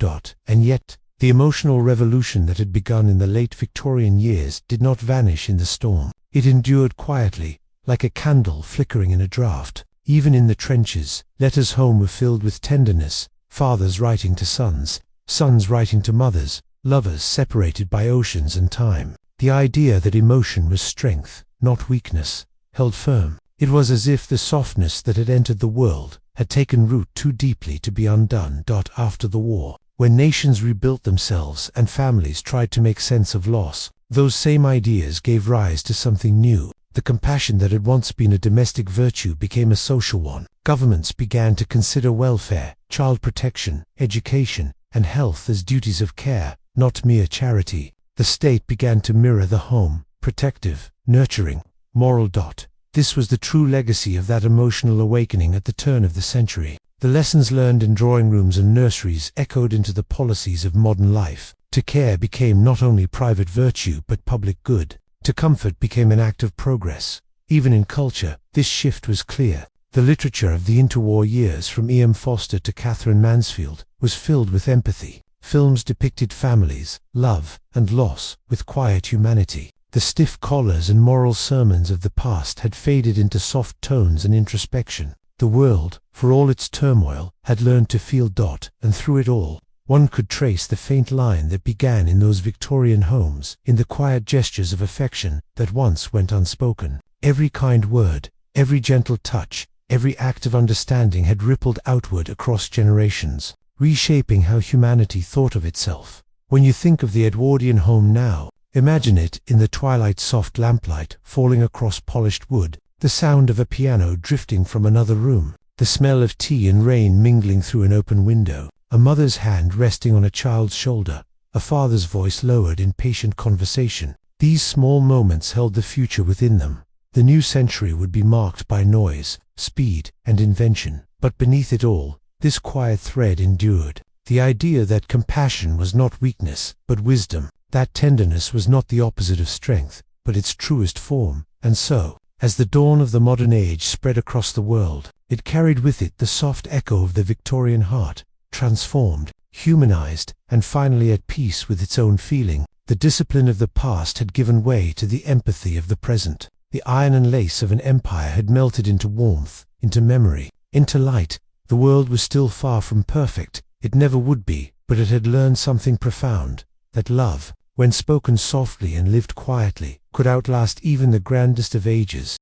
And yet, the emotional revolution that had begun in the late Victorian years did not vanish in the storm. It endured quietly, like a candle flickering in a draught. Even in the trenches, letters home were filled with tenderness, fathers writing to sons, sons writing to mothers, lovers separated by oceans and time. The idea that emotion was strength, not weakness, held firm. It was as if the softness that had entered the world had taken root too deeply to be undone. After the war, when nations rebuilt themselves and families tried to make sense of loss, those same ideas gave rise to something new. The compassion that had once been a domestic virtue became a social one. Governments began to consider welfare, child protection, education, and health as duties of care, not mere charity. The state began to mirror the home, protective, nurturing, moral. This was the true legacy of that emotional awakening at the turn of the century. The lessons learned in drawing rooms and nurseries echoed into the policies of modern life. To care became not only private virtue but public good. To comfort became an act of progress. Even in culture, this shift was clear. The literature of the interwar years, from E. M. Foster to Catherine Mansfield, was filled with empathy. Films depicted families, love, and loss with quiet humanity. The stiff collars and moral sermons of the past had faded into soft tones and introspection. The world, for all its turmoil, had learned to feel. And through it all, one could trace the faint line that began in those Victorian homes, in the quiet gestures of affection that once went unspoken. Every kind word, every gentle touch, every act of understanding had rippled outward across generations, reshaping how humanity thought of itself. When you think of the Edwardian home now, imagine it in the twilight, soft lamplight falling across polished wood, the sound of a piano drifting from another room, the smell of tea and rain mingling through an open window, a mother's hand resting on a child's shoulder, a father's voice lowered in patient conversation. These small moments held the future within them. The new century would be marked by noise, speed, and invention, but beneath it all, this quiet thread endured. The idea that compassion was not weakness, but wisdom, that tenderness was not the opposite of strength, but its truest form. And so, as the dawn of the modern age spread across the world, it carried with it the soft echo of the Victorian heart, transformed, humanized, and finally at peace with its own feeling. The discipline of the past had given way to the empathy of the present. The iron and lace of an empire had melted into warmth, into memory, into light. The world was still far from perfect, it never would be, but it had learned something profound, that love, when spoken softly and lived quietly, could outlast even the grandest of ages.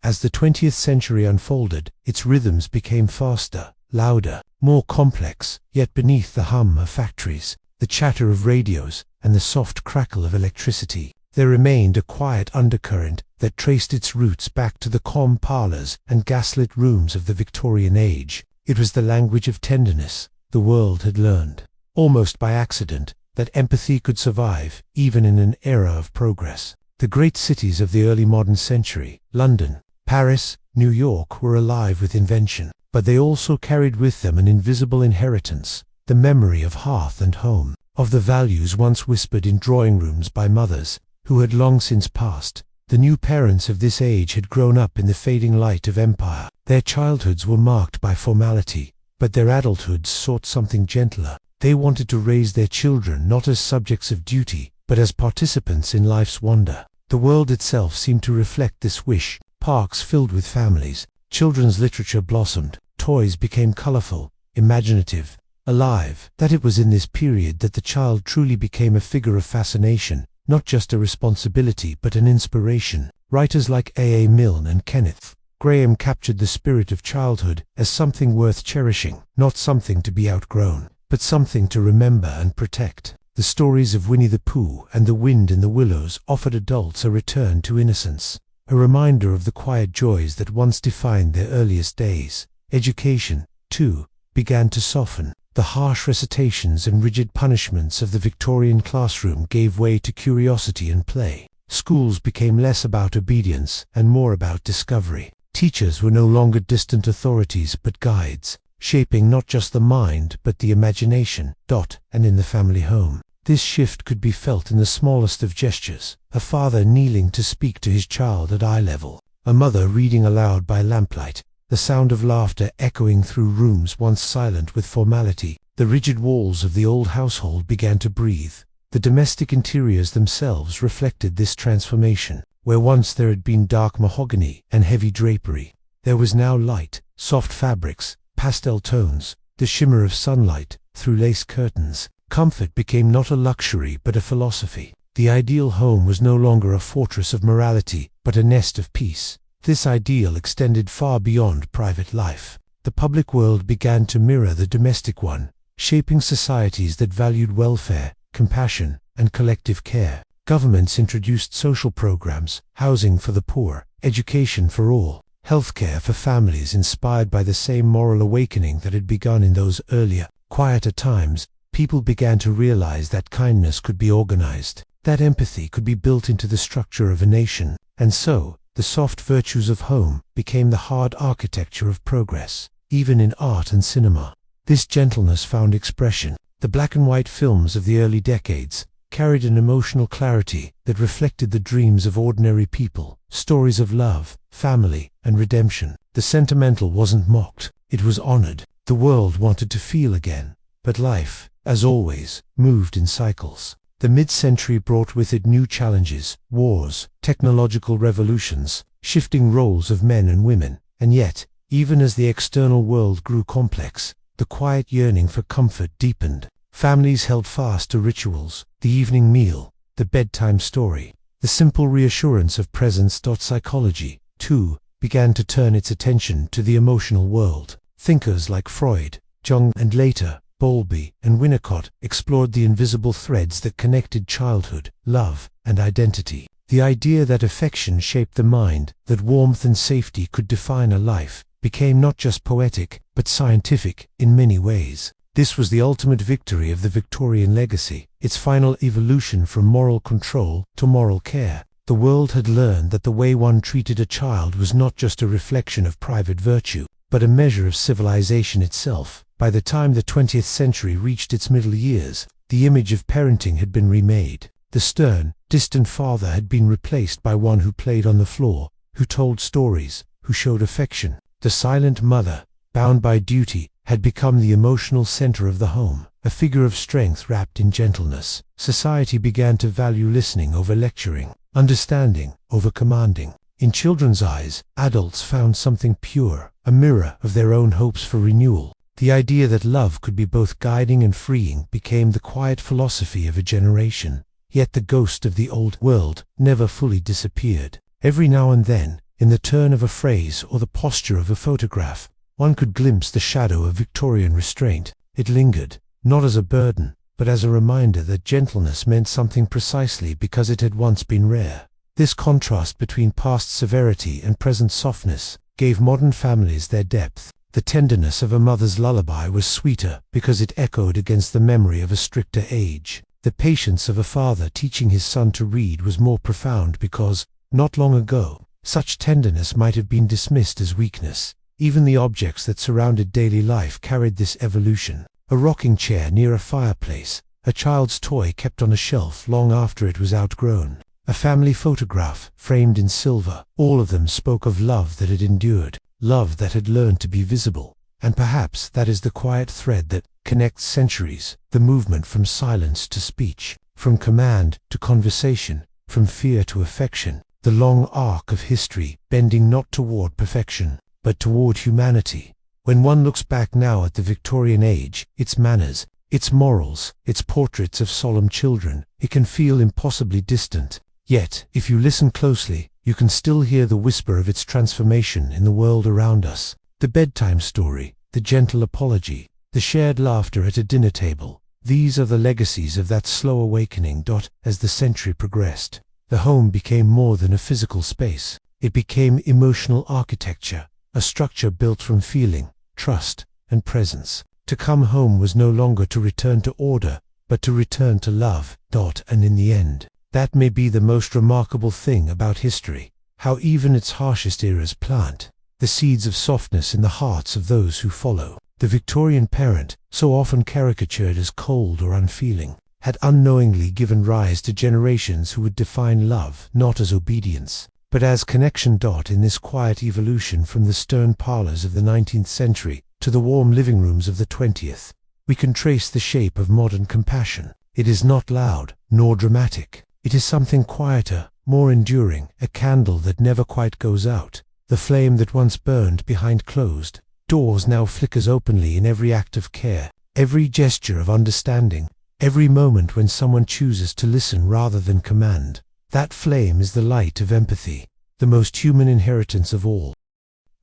As the 20th century unfolded, its rhythms became faster, louder, more complex, yet beneath the hum of factories, the chatter of radios, and the soft crackle of electricity, there remained a quiet undercurrent that traced its roots back to the calm parlors and gaslit rooms of the Victorian age. It was the language of tenderness. The world had learned, almost by accident, that empathy could survive, even in an era of progress. The great cities of the early modern century, London, Paris, New York, were alive with invention, but they also carried with them an invisible inheritance, the memory of hearth and home, of the values once whispered in drawing rooms by mothers, who had long since passed. The new parents of this age had grown up in the fading light of empire. Their childhoods were marked by formality, but their adulthoods sought something gentler. They wanted to raise their children not as subjects of duty, but as participants in life's wonder. The world itself seemed to reflect this wish. Parks filled with families, children's literature blossomed, toys became colorful, imaginative, alive. That it was in this period that the child truly became a figure of fascination, not just a responsibility but an inspiration. Writers like A. A. Milne and Kenneth Graham captured the spirit of childhood as something worth cherishing, not something to be outgrown, but something to remember and protect. The stories of Winnie the Pooh and The Wind in the Willows offered adults a return to innocence, a reminder of the quiet joys that once defined their earliest days. Education, too, began to soften. The harsh recitations and rigid punishments of the Victorian classroom gave way to curiosity and play. Schools became less about obedience and more about discovery. Teachers were no longer distant authorities but guides, shaping not just the mind but the imagination. And in the family home, this shift could be felt in the smallest of gestures: a father kneeling to speak to his child at eye level, a mother reading aloud by lamplight, the sound of laughter echoing through rooms once silent with formality. The rigid walls of the old household began to breathe. The domestic interiors themselves reflected this transformation. Where once there had been dark mahogany and heavy drapery, there was now light, soft fabrics, pastel tones, the shimmer of sunlight through lace curtains. Comfort became not a luxury but a philosophy. The ideal home was no longer a fortress of morality, but a nest of peace. This ideal extended far beyond private life. The public world began to mirror the domestic one, shaping societies that valued welfare, compassion, and collective care. Governments introduced social programs, housing for the poor, education for all, healthcare for families, inspired by the same moral awakening that had begun in those earlier, quieter times. People began to realize that kindness could be organized, that empathy could be built into the structure of a nation, and so, the soft virtues of home became the hard architecture of progress. Even in art and cinema, this gentleness found expression. The black and white films of the early decades carried an emotional clarity that reflected the dreams of ordinary people, stories of love, family, and redemption. The sentimental wasn't mocked, it was honored. The world wanted to feel again. But life, as always, moved in cycles. The mid-century brought with it new challenges, wars, technological revolutions, shifting roles of men and women. And yet, even as the external world grew complex, the quiet yearning for comfort deepened. Families held fast to rituals, the evening meal, the bedtime story. The simple reassurance of presence. Psychology, too, began to turn its attention to the emotional world. Thinkers like Freud, Jung, and later, Bowlby and Winnicott explored the invisible threads that connected childhood, love, and identity. The idea that affection shaped the mind, that warmth and safety could define a life, became not just poetic, but scientific in many ways. This was the ultimate victory of the Victorian legacy, its final evolution from moral control to moral care. The world had learned that the way one treated a child was not just a reflection of private virtue, but a measure of civilization itself. By the time the 20th century reached its middle years, the image of parenting had been remade. The stern, distant father had been replaced by one who played on the floor, who told stories, who showed affection. The silent mother, bound by duty, had become the emotional center of the home, a figure of strength wrapped in gentleness. Society began to value listening over lecturing, understanding over commanding. In children's eyes, adults found something pure, a mirror of their own hopes for renewal. The idea that love could be both guiding and freeing became the quiet philosophy of a generation. Yet the ghost of the old world never fully disappeared. Every now and then, in the turn of a phrase or the posture of a photograph, one could glimpse the shadow of Victorian restraint. It lingered, not as a burden, but as a reminder that gentleness meant something precisely because it had once been rare. This contrast between past severity and present softness gave modern families their depth. The tenderness of a mother's lullaby was sweeter because it echoed against the memory of a stricter age. The patience of a father teaching his son to read was more profound because, not long ago, such tenderness might have been dismissed as weakness. Even the objects that surrounded daily life carried this evolution. A rocking chair near a fireplace, a child's toy kept on a shelf long after it was outgrown, a family photograph framed in silver, all of them spoke of love that had endured, love that had learned to be visible. And perhaps that is the quiet thread that connects centuries, the movement from silence to speech, from command to conversation, from fear to affection, the long arc of history bending not toward perfection, but toward humanity. When one looks back now at the Victorian age, its manners, its morals, its portraits of solemn children, it can feel impossibly distant. Yet, if you listen closely, you can still hear the whisper of its transformation in the world around us. The bedtime story, the gentle apology, the shared laughter at a dinner table, these are the legacies of that slow awakening. As the century progressed, the home became more than a physical space. It became emotional architecture, a structure built from feeling, trust, and presence. To come home was no longer to return to order, but to return to love. And in the end, that may be the most remarkable thing about history, how even its harshest eras plant the seeds of softness in the hearts of those who follow. The Victorian parent, so often caricatured as cold or unfeeling, had unknowingly given rise to generations who would define love not as obedience, but as connection. In this quiet evolution from the stern parlors of the 19th century to the warm living rooms of the 20th, we can trace the shape of modern compassion. It is not loud, nor dramatic. It is something quieter, more enduring, a candle that never quite goes out. The flame that once burned behind closed doors now flickers openly in every act of care, every gesture of understanding, every moment when someone chooses to listen rather than command. That flame is the light of empathy, the most human inheritance of all.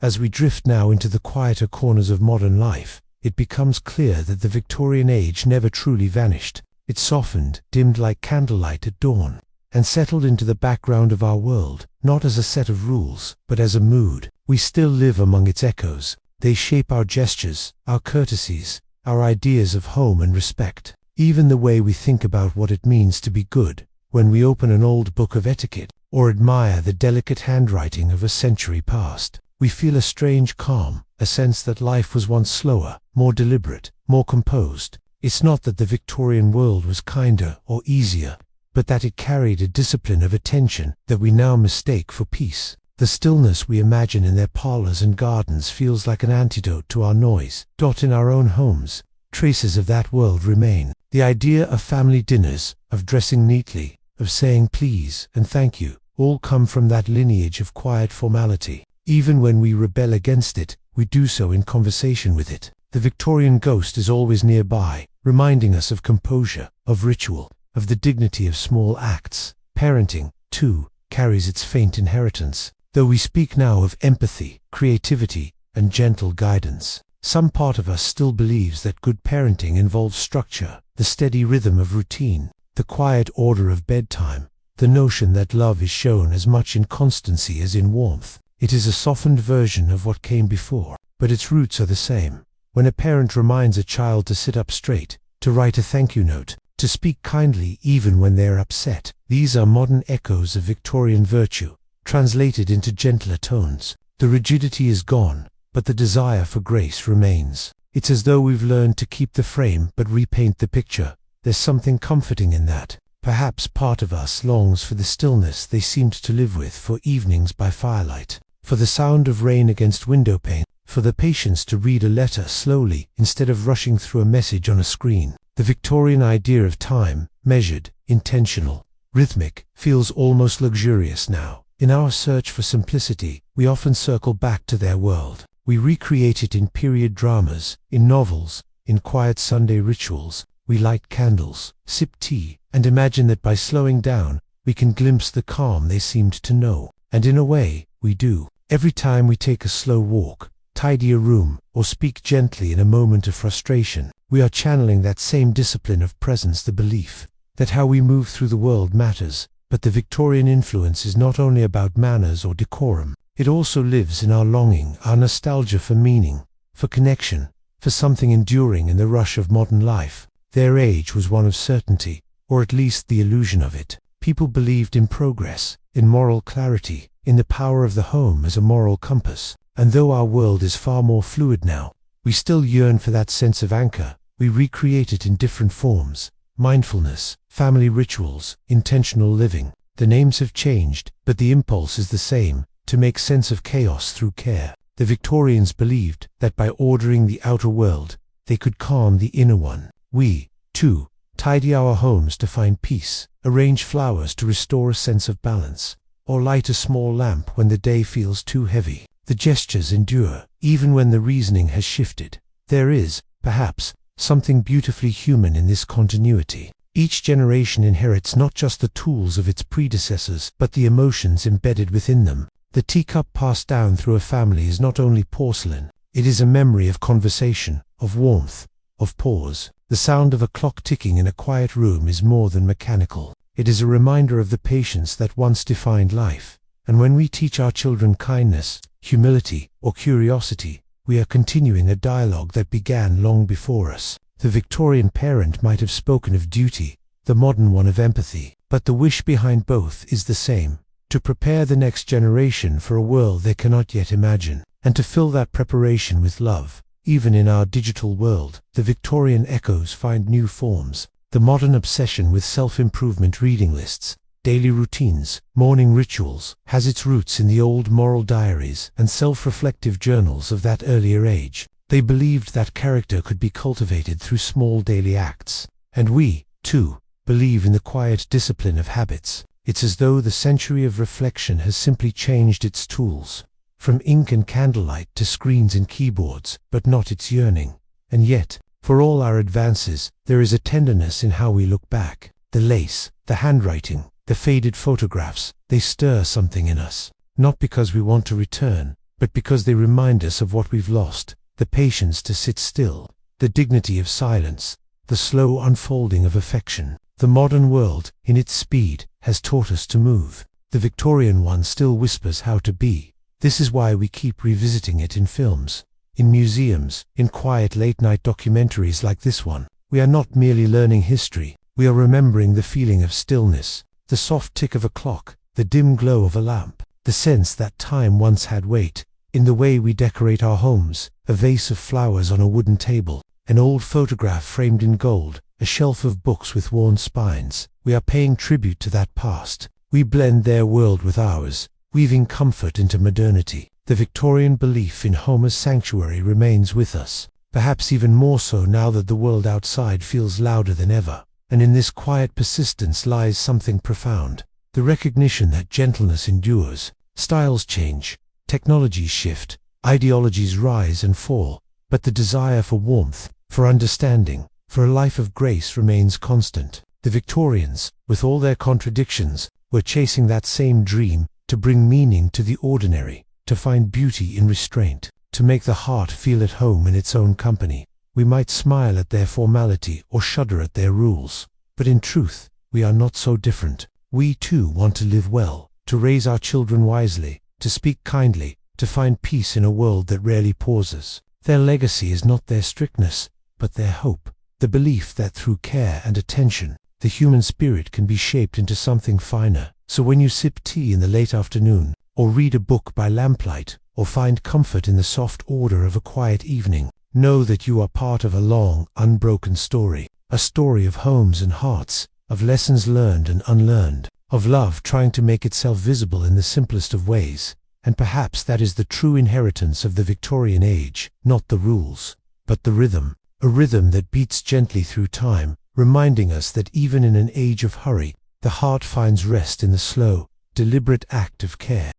As we drift now into the quieter corners of modern life, it becomes clear that the Victorian age never truly vanished. It softened, dimmed like candlelight at dawn, and settled into the background of our world, not as a set of rules, but as a mood. We still live among its echoes. They shape our gestures, our courtesies, our ideas of home and respect, even the way we think about what it means to be good. When we open an old book of etiquette, or admire the delicate handwriting of a century past, we feel a strange calm, a sense that life was once slower, more deliberate, more composed. It's not that the Victorian world was kinder or easier, but that it carried a discipline of attention that we now mistake for peace. The stillness we imagine in their parlors and gardens feels like an antidote to our noise. In our own homes, traces of that world remain. The idea of family dinners, of dressing neatly, of saying please and thank you, all come from that lineage of quiet formality. Even when we rebel against it, we do so in conversation with it. The Victorian ghost is always nearby, reminding us of composure, of ritual, of the dignity of small acts. Parenting, too, carries its faint inheritance. Though we speak now of empathy, creativity, and gentle guidance, some part of us still believes that good parenting involves structure, the steady rhythm of routine, the quiet order of bedtime, the notion that love is shown as much in constancy as in warmth. It is a softened version of what came before, but its roots are the same. When a parent reminds a child to sit up straight, to write a thank you note, to speak kindly even when they are upset, these are modern echoes of Victorian virtue, translated into gentler tones. The rigidity is gone, but the desire for grace remains. It's as though we've learned to keep the frame but repaint the picture. There's something comforting in that. Perhaps part of us longs for the stillness they seemed to live with, for evenings by firelight, for the sound of rain against windowpane, for the patience to read a letter slowly instead of rushing through a message on a screen. The Victorian idea of time, measured, intentional, rhythmic, feels almost luxurious now. In our search for simplicity, we often circle back to their world. We recreate it in period dramas, in novels, in quiet Sunday rituals. We light candles, sip tea, and imagine that by slowing down, we can glimpse the calm they seemed to know. And in a way, we do. Every time we take a slow walk, tidy a room, or speak gently in a moment of frustration, we are channeling that same discipline of presence, the belief that how we move through the world matters. But the Victorian influence is not only about manners or decorum. It also lives in our longing, our nostalgia for meaning, for connection, for something enduring in the rush of modern life. Their age was one of certainty, or at least the illusion of it. People believed in progress, in moral clarity, in the power of the home as a moral compass. And though our world is far more fluid now, we still yearn for that sense of anchor. We recreate it in different forms: mindfulness, family rituals, intentional living. The names have changed, but the impulse is the same: to make sense of chaos through care. The Victorians believed that by ordering the outer world, they could calm the inner one. We, too, tidy our homes to find peace, arrange flowers to restore a sense of balance, or light a small lamp when the day feels too heavy. The gestures endure, even when the reasoning has shifted. There is, perhaps, something beautifully human in this continuity. Each generation inherits not just the tools of its predecessors, but the emotions embedded within them. The teacup passed down through a family is not only porcelain, it is a memory of conversation, of warmth, of pause. The sound of a clock ticking in a quiet room is more than mechanical. It is a reminder of the patience that once defined life. And when we teach our children kindness, humility, or curiosity, we are continuing a dialogue that began long before us. The Victorian parent might have spoken of duty, the modern one of empathy, but the wish behind both is the same: to prepare the next generation for a world they cannot yet imagine, and to fill that preparation with love. Even in our digital world, the Victorian echoes find new forms. The modern obsession with self-improvement reading lists, daily routines, morning rituals, has its roots in the old moral diaries and self-reflective journals of that earlier age. They believed that character could be cultivated through small daily acts. And we, too, believe in the quiet discipline of habits. It's as though the century of reflection has simply changed its tools, from ink and candlelight to screens and keyboards, but not its yearning. And yet, for all our advances, there is a tenderness in how we look back. The lace, the handwriting, the faded photographs, they stir something in us, not because we want to return, but because they remind us of what we've lost: the patience to sit still, the dignity of silence, the slow unfolding of affection. The modern world, in its speed, has taught us to move. The Victorian one still whispers how to be. This is why we keep revisiting it in films, in museums, in quiet late-night documentaries like this one. We are not merely learning history, we are remembering the feeling of stillness, the soft tick of a clock, the dim glow of a lamp, the sense that time once had weight. In the way we decorate our homes, a vase of flowers on a wooden table, an old photograph framed in gold, a shelf of books with worn spines, we are paying tribute to that past. We blend their world with ours, weaving comfort into modernity. The Victorian belief in home as sanctuary remains with us, perhaps even more so now that the world outside feels louder than ever. And in this quiet persistence lies something profound, the recognition that gentleness endures, styles change, technologies shift, ideologies rise and fall, but the desire for warmth, for understanding, for a life of grace remains constant. The Victorians, with all their contradictions, were chasing that same dream, to bring meaning to the ordinary, to find beauty in restraint, to make the heart feel at home in its own company. We might smile at their formality or shudder at their rules, but in truth, we are not so different. We too want to live well, to raise our children wisely, to speak kindly, to find peace in a world that rarely pauses. Their legacy is not their strictness, but their hope, the belief that through care and attention, the human spirit can be shaped into something finer. So when you sip tea in the late afternoon, or read a book by lamplight, or find comfort in the soft order of a quiet evening, know that you are part of a long, unbroken story, a story of homes and hearts, of lessons learned and unlearned, of love trying to make itself visible in the simplest of ways. And perhaps that is the true inheritance of the Victorian age, not the rules, but the rhythm, a rhythm that beats gently through time, reminding us that even in an age of hurry, the heart finds rest in the slow, deliberate act of care.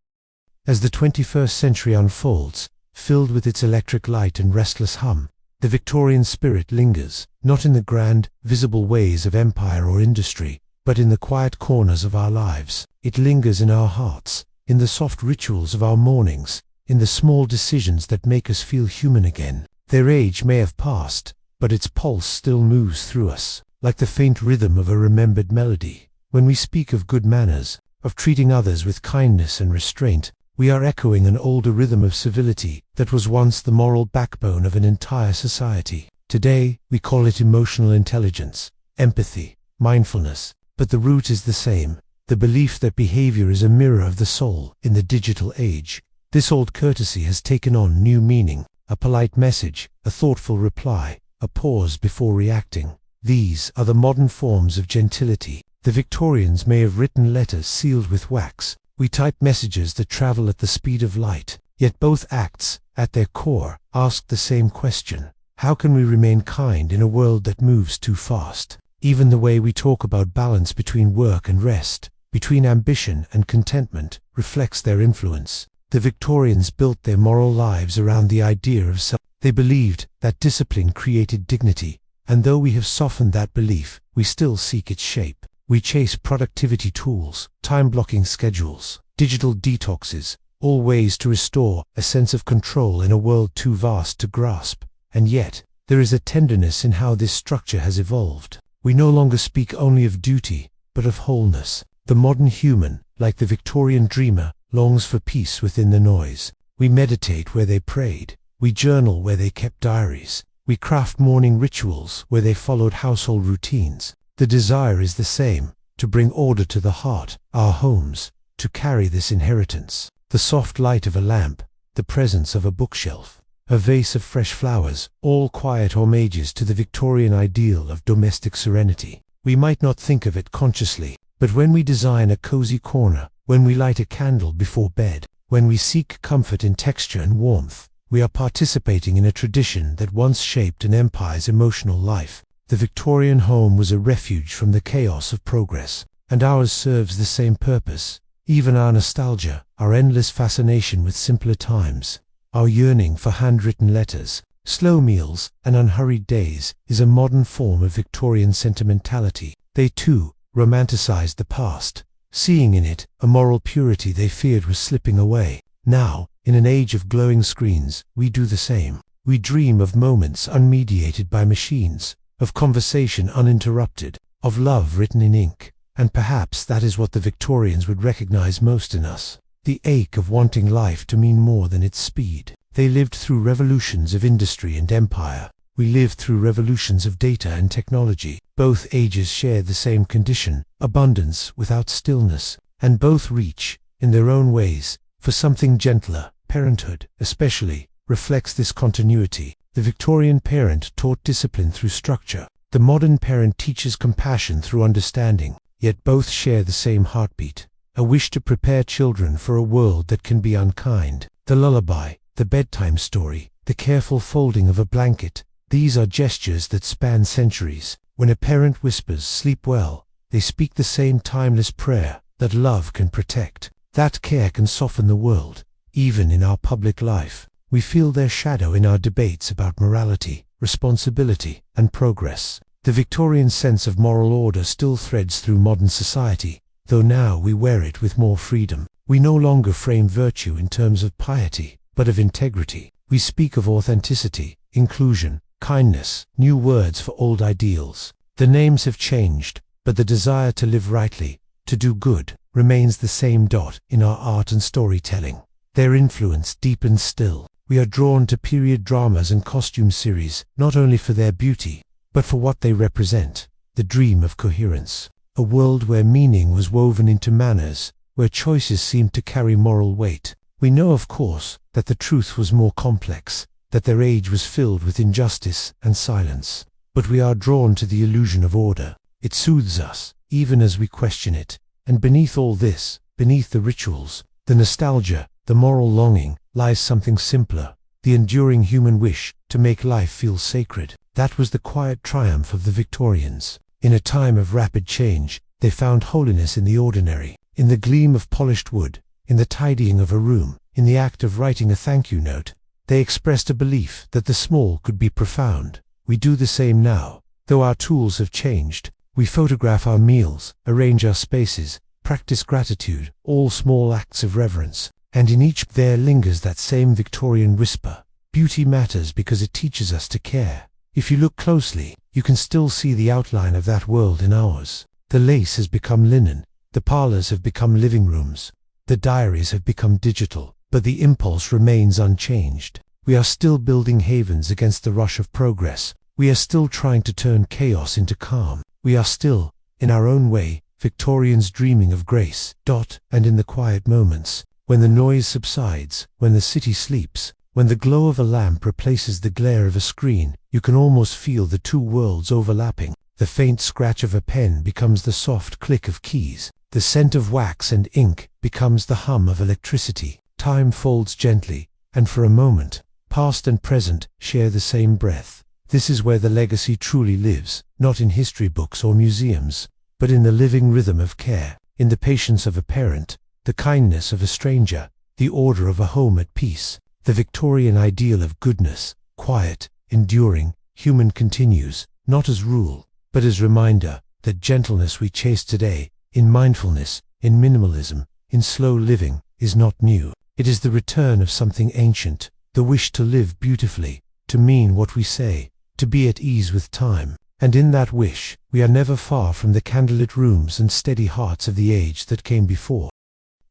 As the 21st century unfolds, filled with its electric light and restless hum, the Victorian spirit lingers, not in the grand, visible ways of empire or industry, but in the quiet corners of our lives. It lingers in our hearts, in the soft rituals of our mornings, in the small decisions that make us feel human again. Their age may have passed, but its pulse still moves through us, like the faint rhythm of a remembered melody. When we speak of good manners, of treating others with kindness and restraint, we are echoing an older rhythm of civility that was once the moral backbone of an entire society. Today, we call it emotional intelligence, empathy, mindfulness, but the root is the same, the belief that behavior is a mirror of the soul. In the digital age, this old courtesy has taken on new meaning, a polite message, a thoughtful reply, a pause before reacting. These are the modern forms of gentility. The Victorians may have written letters sealed with wax. We type messages that travel at the speed of light. Yet both acts, at their core, ask the same question. How can we remain kind in a world that moves too fast? Even the way we talk about balance between work and rest, between ambition and contentment, reflects their influence. The Victorians built their moral lives around the idea of self. They believed that discipline created dignity, and though we have softened that belief, we still seek its shape. We chase productivity tools, time-blocking schedules, digital detoxes, all ways to restore a sense of control in a world too vast to grasp. And yet, there is a tenderness in how this structure has evolved. We no longer speak only of duty, but of wholeness. The modern human, like the Victorian dreamer, longs for peace within the noise. We meditate where they prayed. We journal where they kept diaries. We craft morning rituals where they followed household routines. The desire is the same, to bring order to the heart, our homes, to carry this inheritance. The soft light of a lamp, the presence of a bookshelf, a vase of fresh flowers, all quiet homages to the Victorian ideal of domestic serenity. We might not think of it consciously, but when we design a cozy corner, when we light a candle before bed, when we seek comfort in texture and warmth, we are participating in a tradition that once shaped an empire's emotional life. The Victorian home was a refuge from the chaos of progress, and ours serves the same purpose. Even our nostalgia, our endless fascination with simpler times, our yearning for handwritten letters, slow meals, and unhurried days, is a modern form of Victorian sentimentality. They too romanticized the past, seeing in it a moral purity they feared was slipping away. Now, in an age of glowing screens, we do the same. We dream of moments unmediated by machines, of conversation uninterrupted, of love written in ink, and perhaps that is what the Victorians would recognize most in us, the ache of wanting life to mean more than its speed. They lived through revolutions of industry and empire. We live through revolutions of data and technology. Both ages share the same condition, abundance without stillness, and both reach, in their own ways, for something gentler. Parenthood, especially, reflects this continuity. The Victorian parent taught discipline through structure. The modern parent teaches compassion through understanding, yet both share the same heartbeat, a a wish to prepare children for a world that can be unkind. The lullaby, the bedtime story, the careful folding of a blanket, these are gestures that span centuries. When a parent whispers, "Sleep well," they speak the same timeless prayer, that love can protect, that care can soften the world. Even in our public life, we feel their shadow in our debates about morality, responsibility, and progress. The Victorian sense of moral order still threads through modern society, though now we wear it with more freedom. We no longer frame virtue in terms of piety, but of integrity. We speak of authenticity, inclusion, kindness, new words for old ideals. The names have changed, but the desire to live rightly, to do good, remains the same. In our art and storytelling, their influence deepens still. We are drawn to period dramas and costume series, not only for their beauty, but for what they represent, the dream of coherence. A world where meaning was woven into manners, where choices seemed to carry moral weight. We know, of course, that the truth was more complex, that their age was filled with injustice and silence. But we are drawn to the illusion of order. It soothes us, even as we question it. And beneath all this, beneath the rituals, the nostalgia, the moral longing, lies something simpler, the enduring human wish to make life feel sacred. That was the quiet triumph of the Victorians. In a time of rapid change, they found holiness in the ordinary, in the gleam of polished wood, in the tidying of a room, in the act of writing a thank you note. They expressed a belief that the small could be profound. We do the same now, though our tools have changed. We photograph our meals, arrange our spaces, practice gratitude, all small acts of reverence. And in each there lingers that same Victorian whisper. Beauty matters because it teaches us to care. If you look closely, you can still see the outline of that world in ours. The lace has become linen, the parlors have become living rooms, the diaries have become digital, but the impulse remains unchanged. We are still building havens against the rush of progress. We are still trying to turn chaos into calm. We are still, in our own way, Victorians dreaming of grace. And in the quiet moments, when the noise subsides, when the city sleeps, when the glow of a lamp replaces the glare of a screen, you can almost feel the two worlds overlapping. The faint scratch of a pen becomes the soft click of keys. The scent of wax and ink becomes the hum of electricity. Time folds gently, and for a moment, past and present share the same breath. This is where the legacy truly lives, not in history books or museums, but in the living rhythm of care, in the patience of a parent, the kindness of a stranger, the order of a home at peace. The Victorian ideal of goodness, quiet, enduring, human continues, not as rule, but as reminder that gentleness we chase today, in mindfulness, in minimalism, in slow living, is not new. It is the return of something ancient, the wish to live beautifully, to mean what we say, to be at ease with time. And in that wish, we are never far from the candlelit rooms and steady hearts of the age that came before.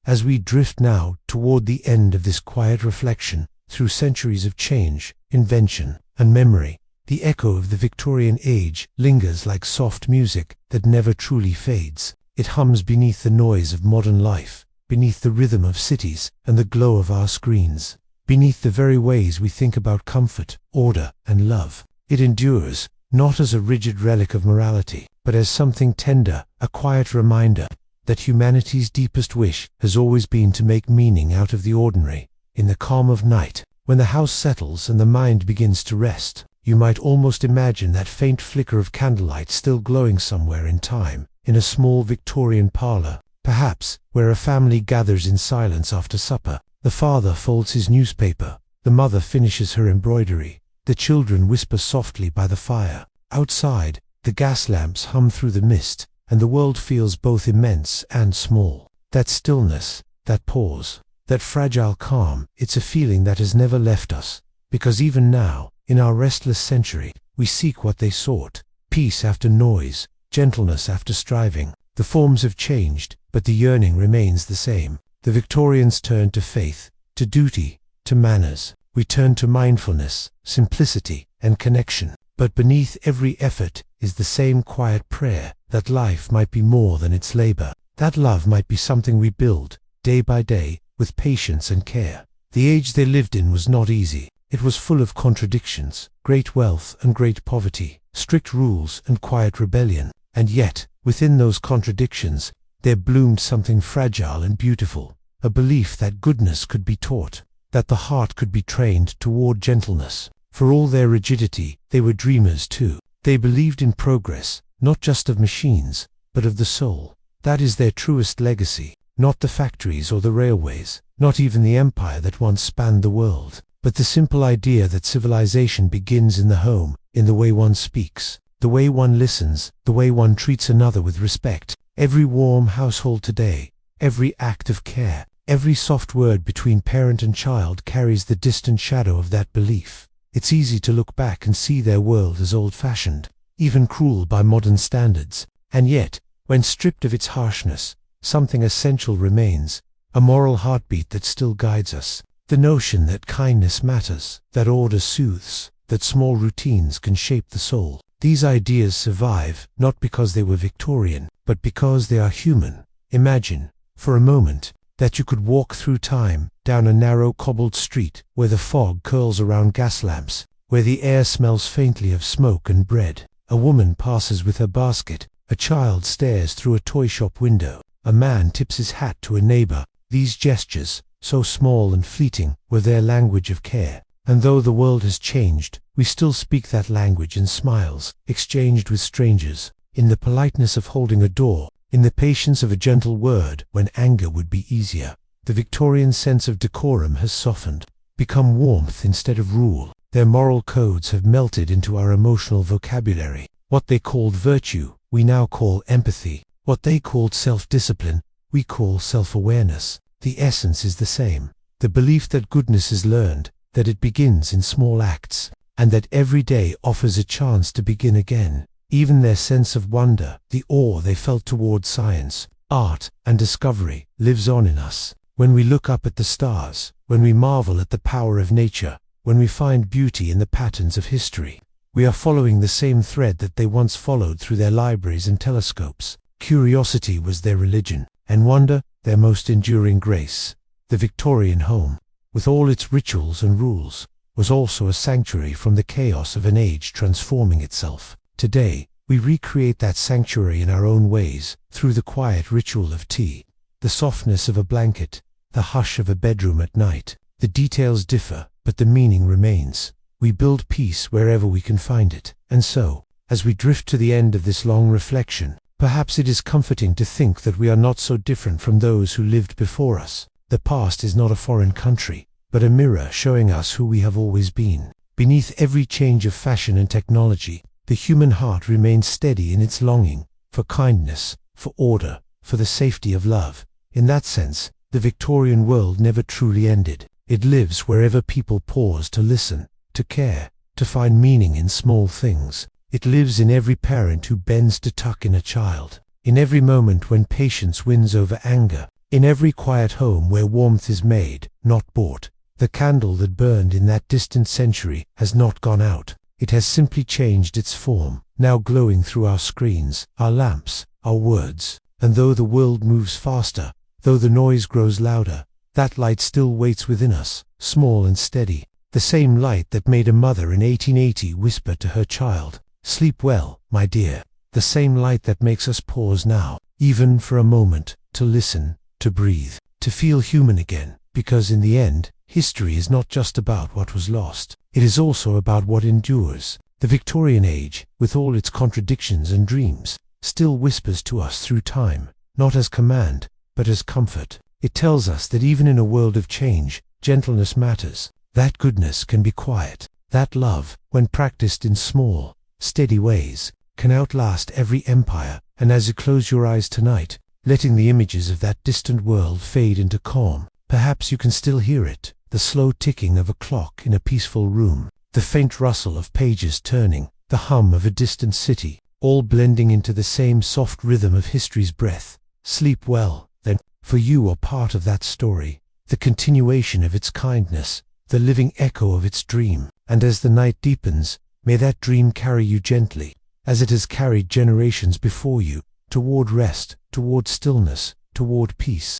As we drift now toward the end of this quiet reflection, through centuries of change, invention, and memory, the echo of the Victorian age lingers like soft music that never truly fades. It hums beneath the noise of modern life, beneath the rhythm of cities and the glow of our screens, beneath the very ways we think about comfort, order, and love. It endures, not as a rigid relic of morality, but as something tender, a quiet reminder that humanity's deepest wish has always been to make meaning out of the ordinary. In the calm of night, when the house settles and the mind begins to rest, you might almost imagine that faint flicker of candlelight still glowing somewhere in time, in a small Victorian parlor, perhaps, where a family gathers in silence after supper. The father folds his newspaper, the mother finishes her embroidery, the children whisper softly by the fire. Outside, the gas lamps hum through the mist, and the world feels both immense and small. That stillness, that pause, that fragile calm, it's a feeling that has never left us, because even now, in our restless century, we seek what they sought, peace after noise, gentleness after striving. The forms have changed, but the yearning remains the same. The Victorians turned to faith, to duty, to manners. We turn to mindfulness, simplicity, and connection. But beneath every effort is the same quiet prayer, that life might be more than its labor, that love might be something we build, day by day, with patience and care. The age they lived in was not easy. It was full of contradictions, great wealth and great poverty, strict rules and quiet rebellion. And yet, within those contradictions, there bloomed something fragile and beautiful, a belief that goodness could be taught, that the heart could be trained toward gentleness. For all their rigidity, they were dreamers too. They believed in progress, not just of machines, but of the soul. That is their truest legacy, not the factories or the railways, not even the empire that once spanned the world, but the simple idea that civilization begins in the home, in the way one speaks, the way one listens, the way one treats another with respect. Every warm household today, every act of care, every soft word between parent and child carries the distant shadow of that belief. It's easy to look back and see their world as old-fashioned, even cruel by modern standards, and yet, when stripped of its harshness, something essential remains, a moral heartbeat that still guides us. The notion that kindness matters, that order soothes, that small routines can shape the soul. These ideas survive, not because they were Victorian, but because they are human. Imagine, for a moment, that you could walk through time, down a narrow cobbled street, where the fog curls around gas lamps, where the air smells faintly of smoke and bread. A woman passes with her basket, a child stares through a toy shop window, a man tips his hat to a neighbor. These gestures, so small and fleeting, were their language of care. And though the world has changed, we still speak that language in smiles, exchanged with strangers, in the politeness of holding a door, in the patience of a gentle word when anger would be easier. The Victorian sense of decorum has softened, become warmth instead of rule. Their moral codes have melted into our emotional vocabulary. What they called virtue, we now call empathy. What they called self-discipline, we call self-awareness. The essence is the same. The belief that goodness is learned, that it begins in small acts, and that every day offers a chance to begin again. Even their sense of wonder, the awe they felt toward science, art, and discovery, lives on in us. When we look up at the stars, when we marvel at the power of nature, when we find beauty in the patterns of history, we are following the same thread that they once followed through their libraries and telescopes. Curiosity was their religion, and wonder their most enduring grace. The Victorian home, with all its rituals and rules, was also a sanctuary from the chaos of an age transforming itself. Today, we recreate that sanctuary in our own ways, through the quiet ritual of tea, the softness of a blanket, the hush of a bedroom at night. The details differ, but the meaning remains. We build peace wherever we can find it. And so, as we drift to the end of this long reflection, perhaps it is comforting to think that we are not so different from those who lived before us. The past is not a foreign country, but a mirror showing us who we have always been. Beneath every change of fashion and technology, the human heart remains steady in its longing for kindness, for order, for the safety of love. In that sense, the Victorian world never truly ended. It lives wherever people pause to listen, to care, to find meaning in small things. It lives in every parent who bends to tuck in a child, in every moment when patience wins over anger, in every quiet home where warmth is made, not bought. The candle that burned in that distant century has not gone out. It has simply changed its form, now glowing through our screens, our lamps, our words. And though the world moves faster, though the noise grows louder, that light still waits within us, small and steady. The same light that made a mother in 1880 whisper to her child, "Sleep well, my dear." The same light that makes us pause now, even for a moment, to listen, to breathe, to feel human again. Because in the end, history is not just about what was lost. It is also about what endures. The Victorian age, with all its contradictions and dreams, still whispers to us through time, not as command, but as comfort. It tells us that even in a world of change, gentleness matters, that goodness can be quiet, that love, when practiced in small, steady ways, can outlast every empire. And as you close your eyes tonight, letting the images of that distant world fade into calm, perhaps you can still hear it, the slow ticking of a clock in a peaceful room, the faint rustle of pages turning, the hum of a distant city, all blending into the same soft rhythm of history's breath. Sleep well, then, for you are part of that story, the continuation of its kindness, the living echo of its dream. And as the night deepens, may that dream carry you gently, as it has carried generations before you, toward rest, toward stillness, toward peace.